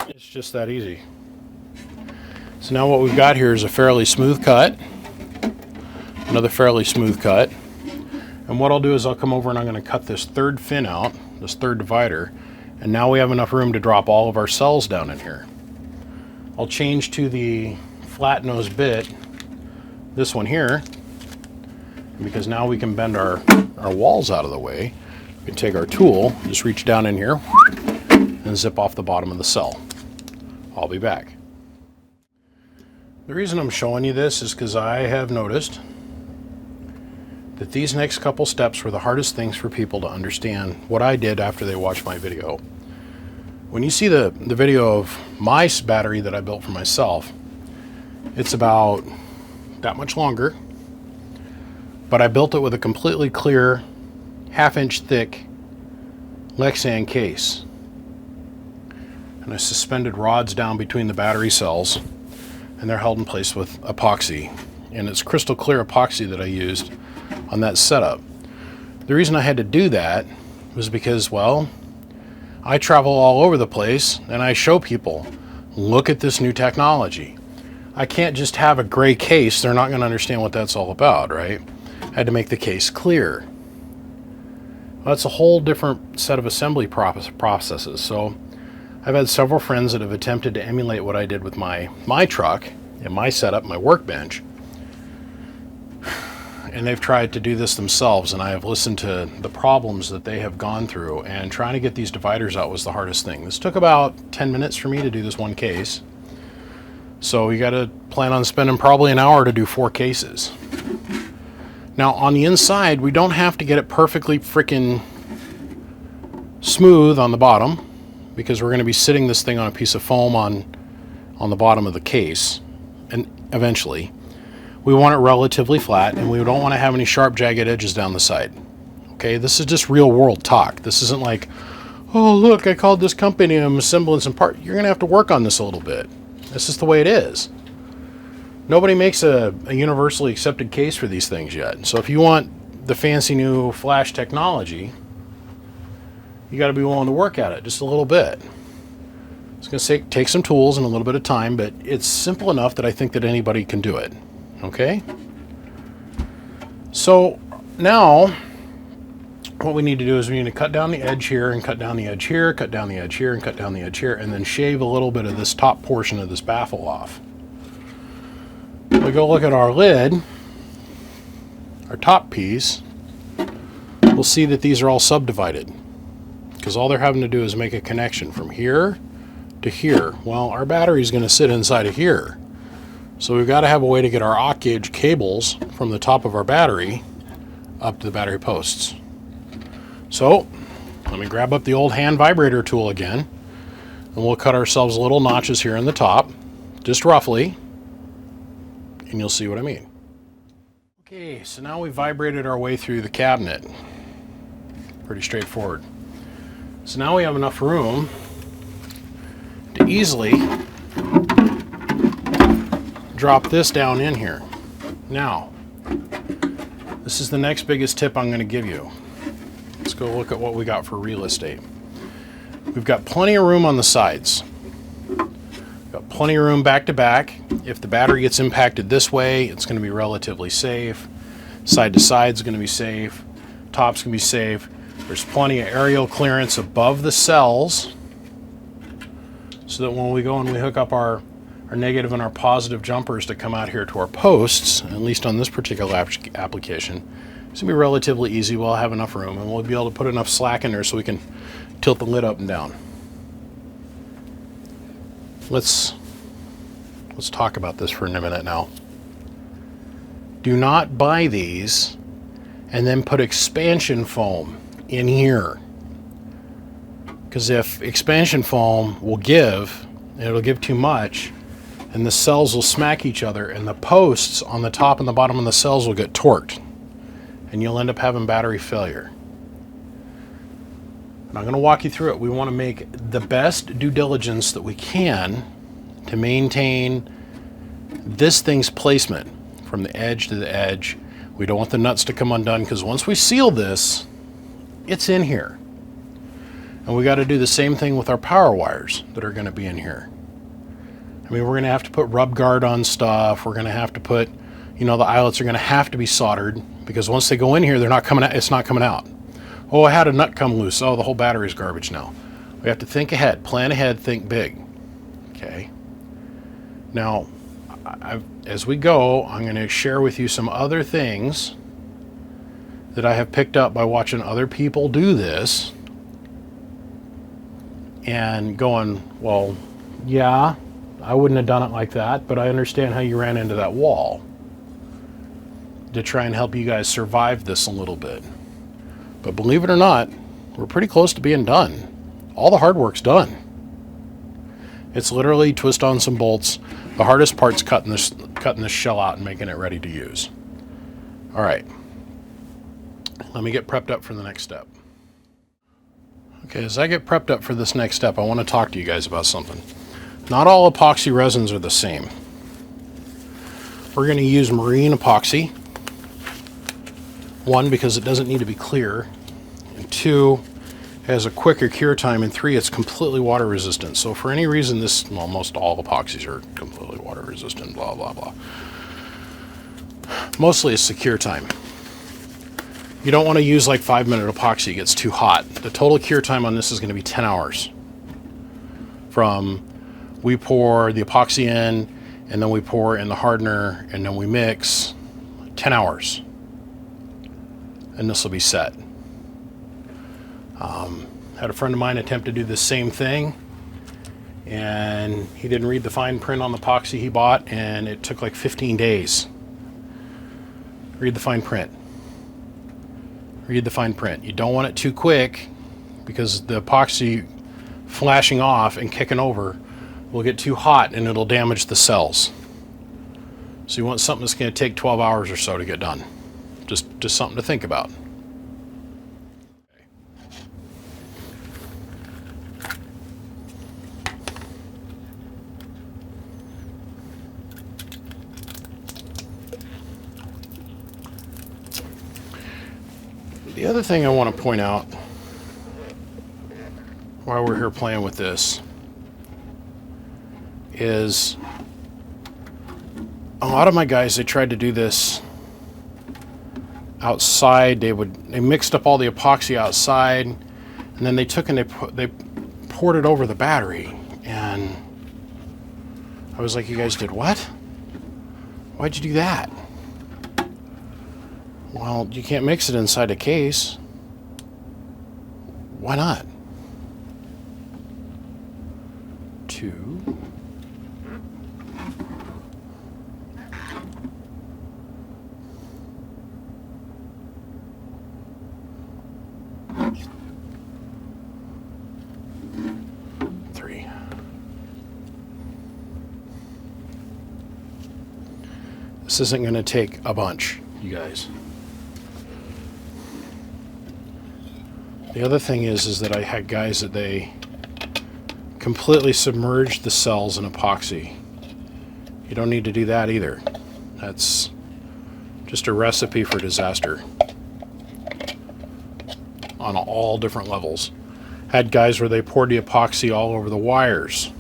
It's just that easy. So now what we've got here is a fairly smooth cut, another fairly smooth cut, and what I'll do is I'll come over and I'm going to cut this third fin out, this third divider, and now we have enough room to drop all of our cells down in here. I'll change to the flat nose bit, this one here, because now we can bend our walls out of the way. We can take our tool, just reach down in here, and zip off the bottom of the cell. I'll be back. The reason I'm showing you this is because I have noticed that these next couple steps were the hardest things for people to understand what I did after they watched my video. When you see the video of my battery that I built for myself, it's about that much longer, but I built it with a completely clear, half-inch thick Lexan case. And I suspended rods down between the battery cells, and they're held in place with epoxy. And it's crystal clear epoxy that I used on that setup. The reason I had to do that was because, well, I travel all over the place and I show people, look at this new technology. I can't just have a gray case. They're not going to understand what that's all about, right? I had to make the case clear. Well, that's a whole different set of assembly processes. So I've had several friends that have attempted to emulate what I did with my truck and my setup, my workbench. And they've tried to do this themselves, and I have listened to the problems that they have gone through, and trying to get these dividers out was the hardest thing. This took about 10 minutes for me to do this one case. So you got to plan on spending probably an hour to do 4 cases. Now on the inside, we don't have to get it perfectly freaking smooth on the bottom, because we're going to be sitting this thing on a piece of foam on the bottom of the case, and eventually. We want it relatively flat, and we don't want to have any sharp, jagged edges down the side. Okay, this is just real world talk. This isn't like, oh look, I called this company and I'm assembling some part. You're going to have to work on this a little bit. This is the way it is. Nobody makes a universally accepted case for these things yet. So if you want the fancy new flash technology, you got to be willing to work at it just a little bit. It's going to take some tools and a little bit of time, but it's simple enough that I think that anybody can do it. Okay? So now what we need to do is we need to cut down the edge here and cut down the edge here, cut down the edge here and cut down the edge here, and then shave a little bit of this top portion of this baffle off. If we go look at our lid, our top piece, we'll see that these are all subdivided, because all they're having to do is make a connection from here to here. Well, our battery is going to sit inside of here. So we've got to have a way to get our aught gauge cables from the top of our battery up to the battery posts. So let me grab up the old hand vibrator tool again, and we'll cut ourselves little notches here in the top, just roughly, and you'll see what I mean. Okay, so now we vibrated our way through the cabinet. Pretty straightforward. So now we have enough room to easily drop this down in here. Now, this is the next biggest tip I'm going to give you. Let's go look at what we got for real estate. We've got plenty of room on the sides. Got plenty of room back to back. If the battery gets impacted this way, it's going to be relatively safe. Side to side is going to be safe. Top's going to be safe. There's plenty of aerial clearance above the cells so that when we go and we hook up our negative and our positive jumpers to come out here to our posts, at least on this particular application, it's going to be relatively easy. We'll have enough room and we'll be able to put enough slack in there so we can tilt the lid up and down. Let's talk about this for a minute now. Do not buy these and then put expansion foam in here. Because if expansion foam will give, and it'll give too much, and the cells will smack each other, and the posts on the top and the bottom of the cells will get torqued, and you'll end up having battery failure. And I'm going to walk you through it. We want to make the best due diligence that we can to maintain this thing's placement from the edge to the edge. We don't want the nuts to come undone, because once we seal this, it's in here. And we got to do the same thing with our power wires that are going to be in here. I mean, we're going to have to put rub guard on stuff. We're going to have to put, the eyelets are going to have to be soldered, because once they go in here, they're not coming out. It's not coming out. Oh, I had a nut come loose. Oh, the whole battery's garbage now. We have to think ahead, plan ahead, think big. Okay. Now, as we go, I'm going to share with you some other things that I have picked up by watching other people do this and going, well, yeah, I wouldn't have done it like that, but I understand how you ran into that wall, to try and help you guys survive this a little bit. But believe it or not, we're pretty close to being done. All the hard work's done. It's literally twist on some bolts. The hardest part's cutting this shell out and making it ready to use. All right. Let me get prepped up for the next step. Okay, as I get prepped up for this next step, I want to talk to you guys about something. Not all epoxy resins are the same. We're going to use marine epoxy. One, because it doesn't need to be clear. And two, it has a quicker cure time. And three, it's completely water resistant. So for any reason, most all epoxies are completely water resistant, blah, blah, blah. Mostly it's the cure time. You don't want to use like 5-minute epoxy. It gets too hot. The total cure time on this is going to be 10 hours. From we pour the epoxy in, and then we pour in the hardener, and then we mix. 10 hours. And this will be set. Had a friend of mine attempt to do the same thing, and he didn't read the fine print on the epoxy he bought, and it took like 15 days. Read the fine print. Read the fine print. You don't want it too quick, because the epoxy flashing off and kicking over will get too hot and it'll damage the cells. So you want something that's going to take 12 hours or so to get done. Just something to think about. The other thing I want to point out while we're here playing with this is a lot of my guys, they tried to do this outside. They mixed up all the epoxy outside, and then they took and they poured it over the battery. And I was like, you guys did what? Why'd you do that? Well, you can't mix it inside a case. Why not? 2. This isn't going to take a bunch. you guys. The other thing is that I had guys that they completely submerged the cells in epoxy. You don't need to do that either. That's just a recipe for disaster on all different levels. Had guys where they poured the epoxy all over the wires.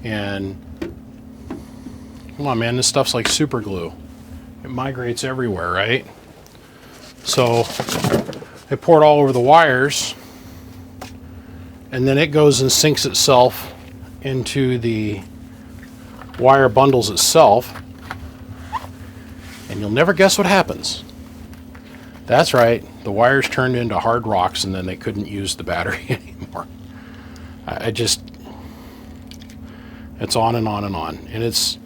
And come on, man, this stuff's like super glue. It migrates everywhere, right? So they pour it all over the wires, and then it goes and sinks itself into the wire bundles itself, and you'll never guess what happens. That's right, the wires turned into hard rocks, and then they couldn't use the battery anymore. It's on and on and on. And it's,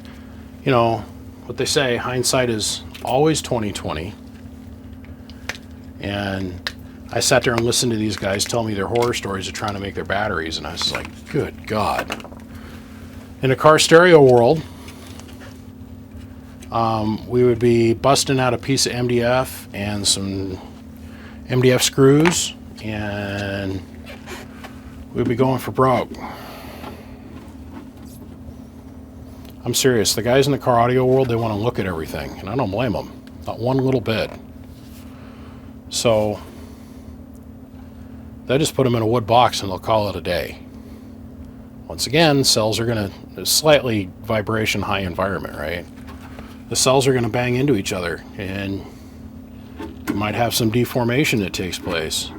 you know, what they say, hindsight is always 20/20. And I sat there and listened to these guys tell me their horror stories of trying to make their batteries, and I was like, good God. In a car stereo world, we would be busting out a piece of MDF and some MDF screws, and we'd be going for broke. I'm serious. The guys in the car audio world, they want to look at everything, and I don't blame them. Not one little bit. So they just put them in a wood box and they'll call it a day. Once again, cells are going to, slightly vibration high environment, right? The cells are going to bang into each other, and you might have some deformation that takes place.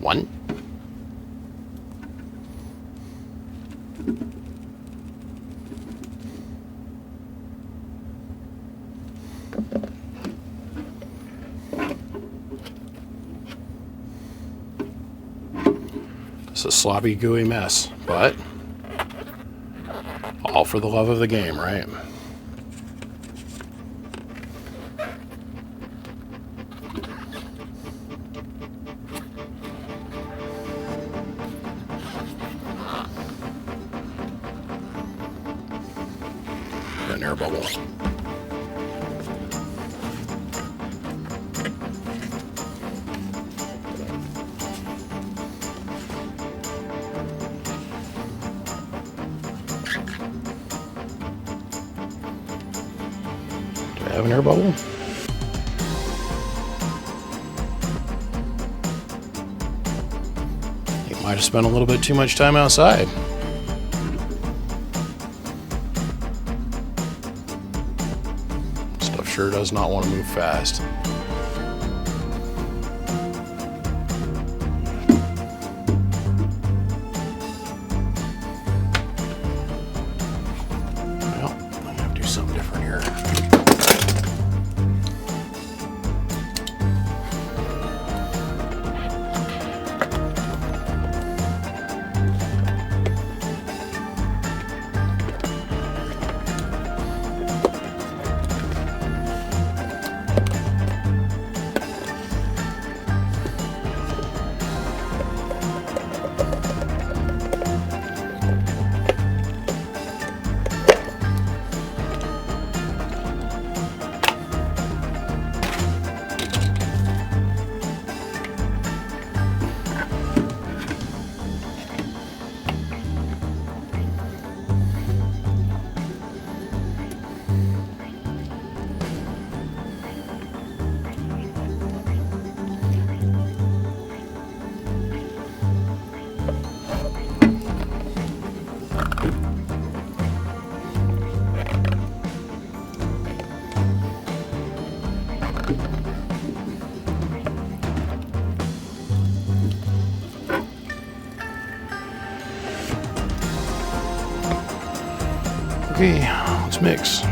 One. It's a sloppy, gooey mess, but all for the love of the game, right? An air bubble. Do I have an air bubble? You might have spent a little bit too much time outside. Stuff sure does not want to move fast. Well, I'm gonna have to do something different here. Okay, let's mix.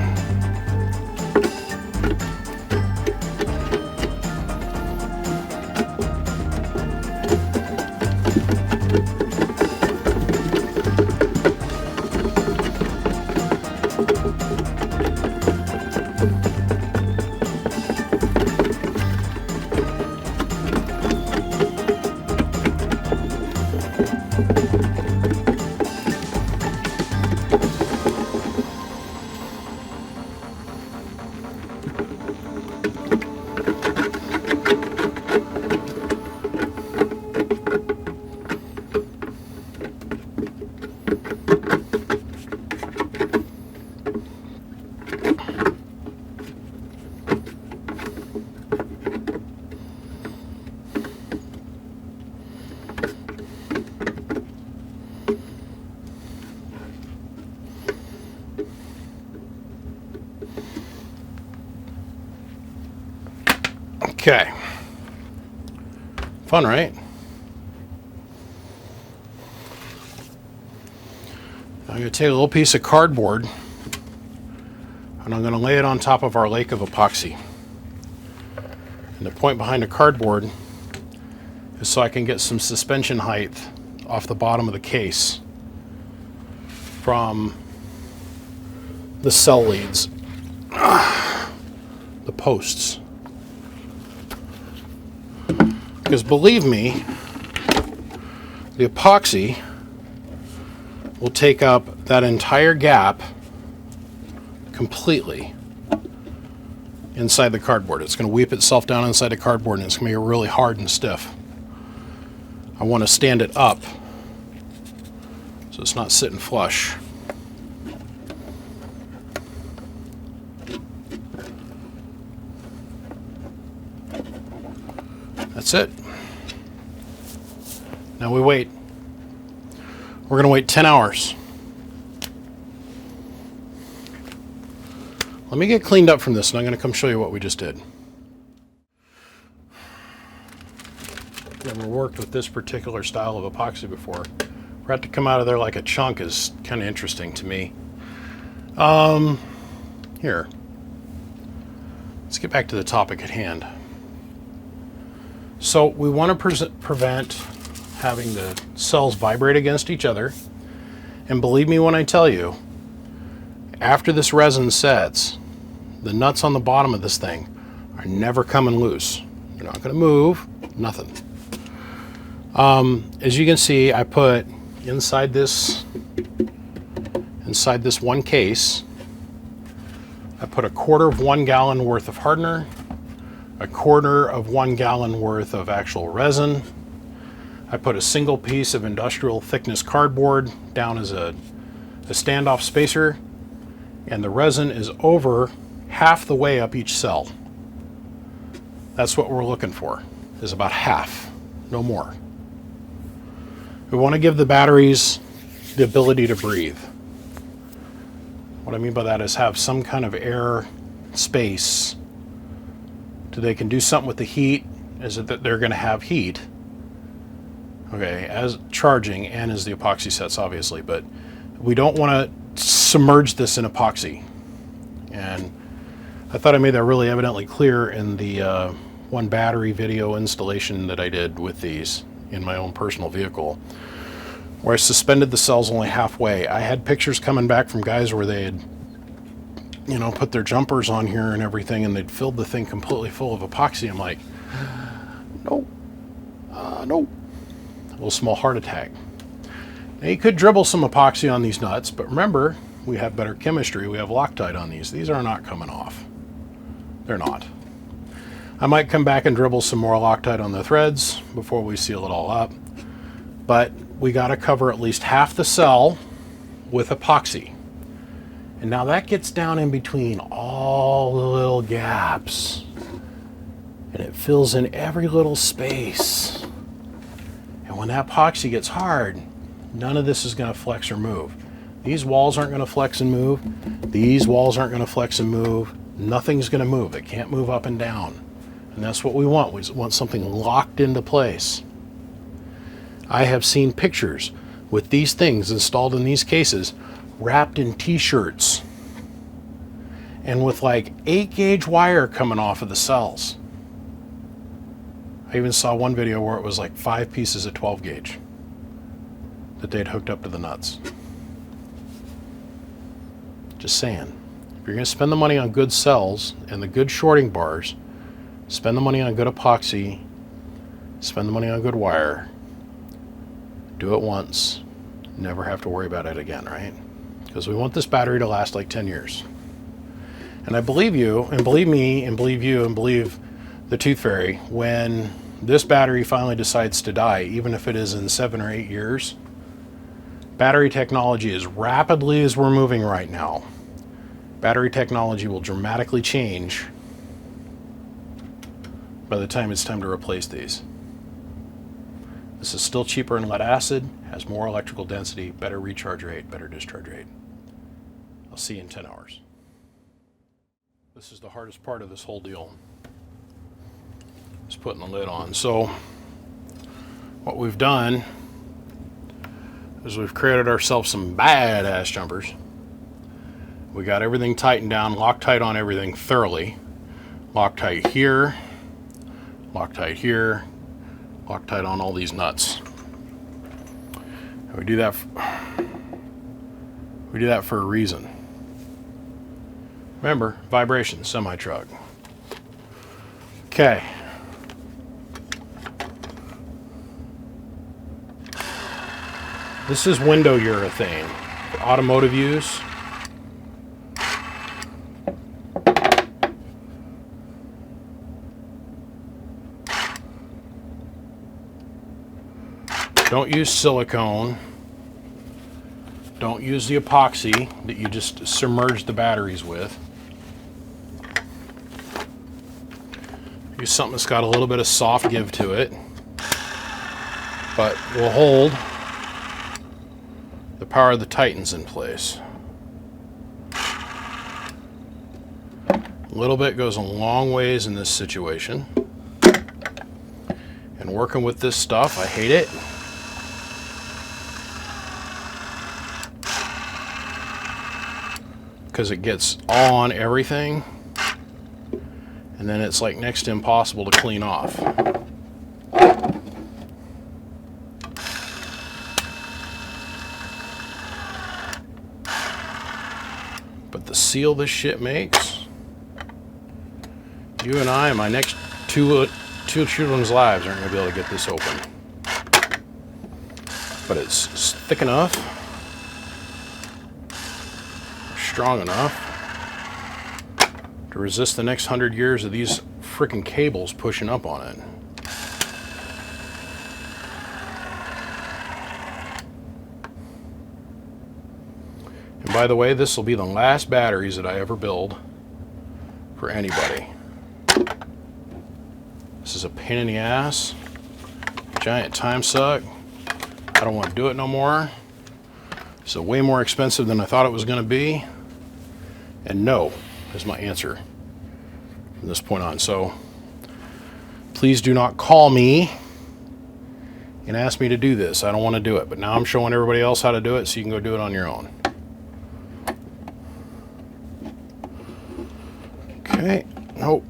Okay. Fun, right? I'm going to take a little piece of cardboard and I'm going to lay it on top of our lake of epoxy. And the point behind the cardboard is so I can get some suspension height off the bottom of the case from the cell leads, the posts. Because believe me, the epoxy will take up that entire gap completely inside the cardboard. It's going to weep itself down inside the cardboard and it's going to be really hard and stiff. I want to stand it up so it's not sitting flush. That's it. Now we wait. We're going to wait 10 hours. Let me get cleaned up from this and I'm going to come show you what we just did. Never worked with this particular style of epoxy before. For it to come out of there like a chunk is kind of interesting to me. Here. Let's get back to the topic at hand. So we want to prevent having the cells vibrate against each other. And believe me when I tell you, after this resin sets, the nuts on the bottom of this thing are never coming loose. They're not going to move, nothing. As you can see, I put inside this one case, I put 1/4 of 1 gallon worth of hardener, 1/4 of 1 gallon worth of actual resin. I put a single piece of industrial thickness cardboard down as a standoff spacer, and the resin is over half the way up each cell. That's what we're looking for, is about half, no more. We want to give the batteries the ability to breathe. What I mean by that is have some kind of air space so they can do something with the heat, is that they're going to have heat, okay, as charging and as the epoxy sets, obviously, but we don't want to submerge this in epoxy. And I thought I made that really evidently clear in the one battery video installation that I did with these in my own personal vehicle, where I suspended the cells only halfway. I had pictures coming back from guys where they had, you know, put their jumpers on here and everything, and they'd filled the thing completely full of epoxy. I'm like, no, no. A little small heart attack. Now you could dribble some epoxy on these nuts, but remember, we have better chemistry. We have Loctite on these. These are not coming off. They're not. I might come back and dribble some more Loctite on the threads before we seal it all up, but we got to cover at least half the cell with epoxy. And now that gets down in between all the little gaps, and it fills in every little space. And when that epoxy gets hard, none of this is going to flex or move. These walls aren't going to flex and move. These walls aren't going to flex and move. Nothing's going to move. It can't move up and down. And that's what we want. We want something locked into place. I have seen pictures with these things installed in these cases wrapped in t-shirts and with like 8-gauge wire coming off of the cells. I even saw one video where it was like 5 pieces of 12-gauge that they'd hooked up to the nuts. Just saying, if you're going to spend the money on good cells and the good shorting bars, spend the money on good epoxy, spend the money on good wire, do it once, never have to worry about it again, right? Because we want this battery to last like 10 years. And I believe you, and believe me, and believe you, and believe the Tooth Fairy, when this battery finally decides to die, even if it is in 7 or 8 years, battery technology, as rapidly as we're moving right now, battery technology will dramatically change by the time it's time to replace these. This is still cheaper in lead acid, has more electrical density, better recharge rate, better discharge rate. I'll see you in 10 hours. This is the hardest part of this whole deal. is putting the lid on. So what we've done is we've created ourselves some badass jumpers. We got everything tightened down, Loctite on everything thoroughly. Loctite here, Loctite here, Loctite on all these nuts. And we do that for a reason. Remember, vibration, semi-truck. Okay. This is window urethane for automotive use. Don't use silicone. Don't use the epoxy that you just submerge the batteries with. Use something that's got a little bit of soft give to it, but will hold the power of the Titans in place. A little bit goes a long ways in this situation. And working with this stuff, I hate it. Because it gets all on everything, and then it's like next to impossible to clean off. But the seal this shit makes, you and I, my next two children's lives, aren't going to be able to get this open. But it's thick enough, strong enough to resist the next 100 years of these frickin' cables pushing up on it. And by the way, this will be the last batteries that I ever build for anybody. This is a pain in the ass, giant time suck. I don't want to do it no more. It's way more expensive than I thought it was going to be. And no is my answer from this point on. So please do not call me and ask me to do this. I don't want to do it. But now I'm showing everybody else how to do it, so you can go do it on your own. Okay. Nope.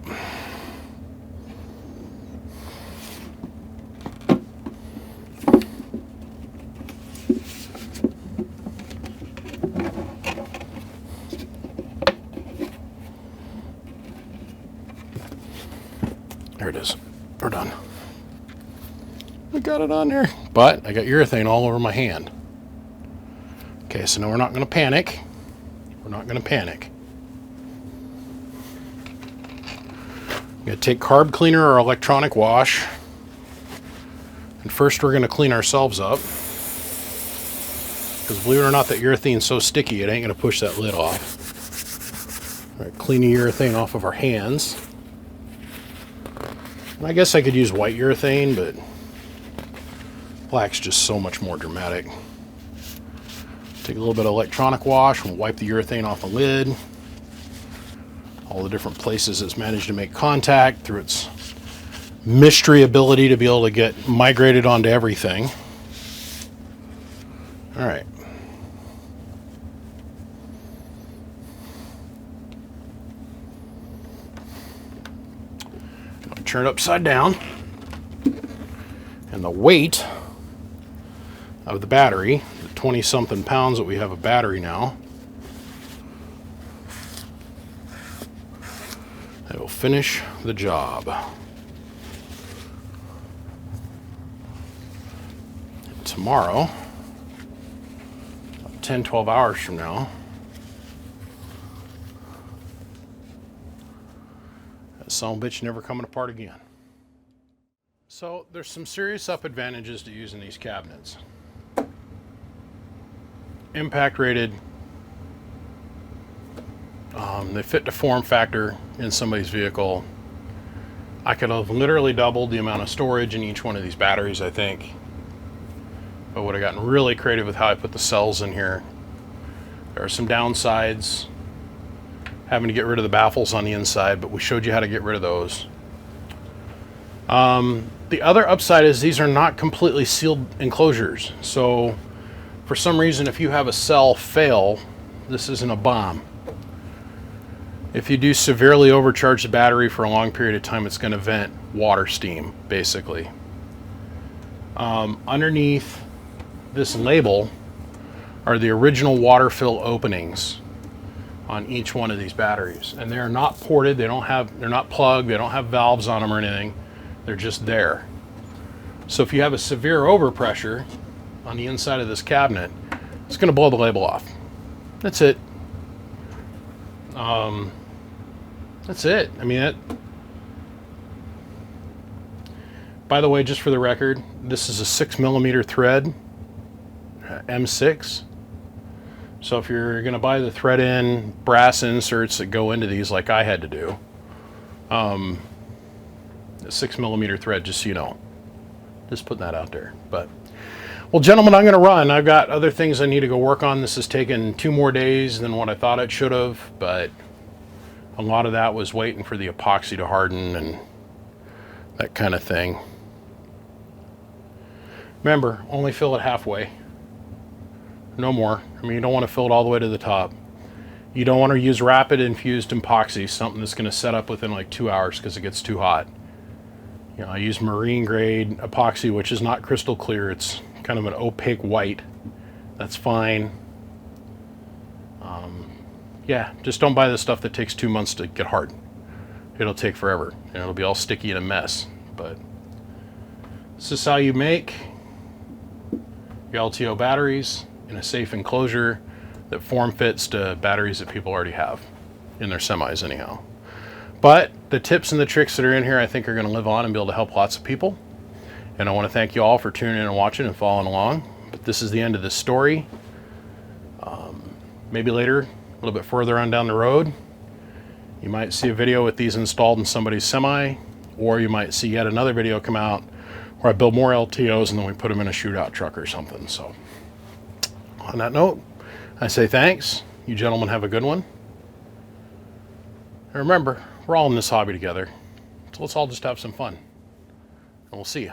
There it is. We're done. We got it on there. But I got urethane all over my hand. Okay, so now we're not going to panic. We're not going to panic. I'm going to take carb cleaner or electronic wash. And first we're going to clean ourselves up. Because believe it or not, that urethane's so sticky, it ain't going to push that lid off. All right, clean the urethane off of our hands. I guess I could use white urethane, but black's just so much more dramatic. Take a little bit of electronic wash and wipe the urethane off the lid. All the different places it's managed to make contact through its mystery ability to be able to get migrated onto everything. All right. Turn it upside down, and the weight of the battery, the 20-something pounds that we have a battery now, it will finish the job. And tomorrow, 10-12 hours from now, son of a bitch never coming apart again. So there's some serious advantages to using these cabinets. Impact rated. They fit the form factor in somebody's vehicle. I could have literally doubled the amount of storage in each one of these batteries, I think. But would have gotten really creative with how I put the cells in here. There are some downsides. Having to get rid of the baffles on the inside, but we showed you how to get rid of those. The other upside is these are not completely sealed enclosures. So for some reason, if you have a cell fail, this isn't a bomb. If you do severely overcharge the battery for a long period of time, it's going to vent water steam, basically. Underneath this label are the original water fill openings on each one of these batteries, and they're not ported. They're not plugged. They don't have valves on them or anything. They're just there. So if you have a severe overpressure on the inside of this cabinet, it's going to blow the label off. That's it. That's it. I mean, by the way, just for the record, this is a 6mm thread, M6. So if you're going to buy the thread-in brass inserts that go into these like I had to do, a 6mm thread, just so you know. Just putting that out there. But, well, gentlemen, I'm going to run. I've got other things I need to go work on. This has taken 2 more days than what I thought it should have, but a lot of that was waiting for the epoxy to harden and that kind of thing. Remember, only fill it halfway. No more. I mean, you don't want to fill it all the way to the top. You don't want to use rapid infused epoxy, something that's going to set up within like 2 hours because it gets too hot. You know, I use marine grade epoxy, which is not crystal clear. It's kind of an opaque white. That's fine. Yeah, just don't buy the stuff that takes 2 months to get hard. It'll take forever, and it'll be all sticky and a mess. But this is how you make your LTO batteries in a safe enclosure that form fits to batteries that people already have in their semis anyhow. But the tips and the tricks that are in here I think are going to live on and be able to help lots of people. And I want to thank you all for tuning in and watching and following along. But this is the end of this story. Maybe later, a little bit further on down the road, you might see a video with these installed in somebody's semi, or you might see yet another video come out where I build more LTOs and then we put them in a shootout truck or something. So on that note, I say thanks. You gentlemen have a good one. And remember, we're all in this hobby together. So let's all just have some fun. And we'll see you.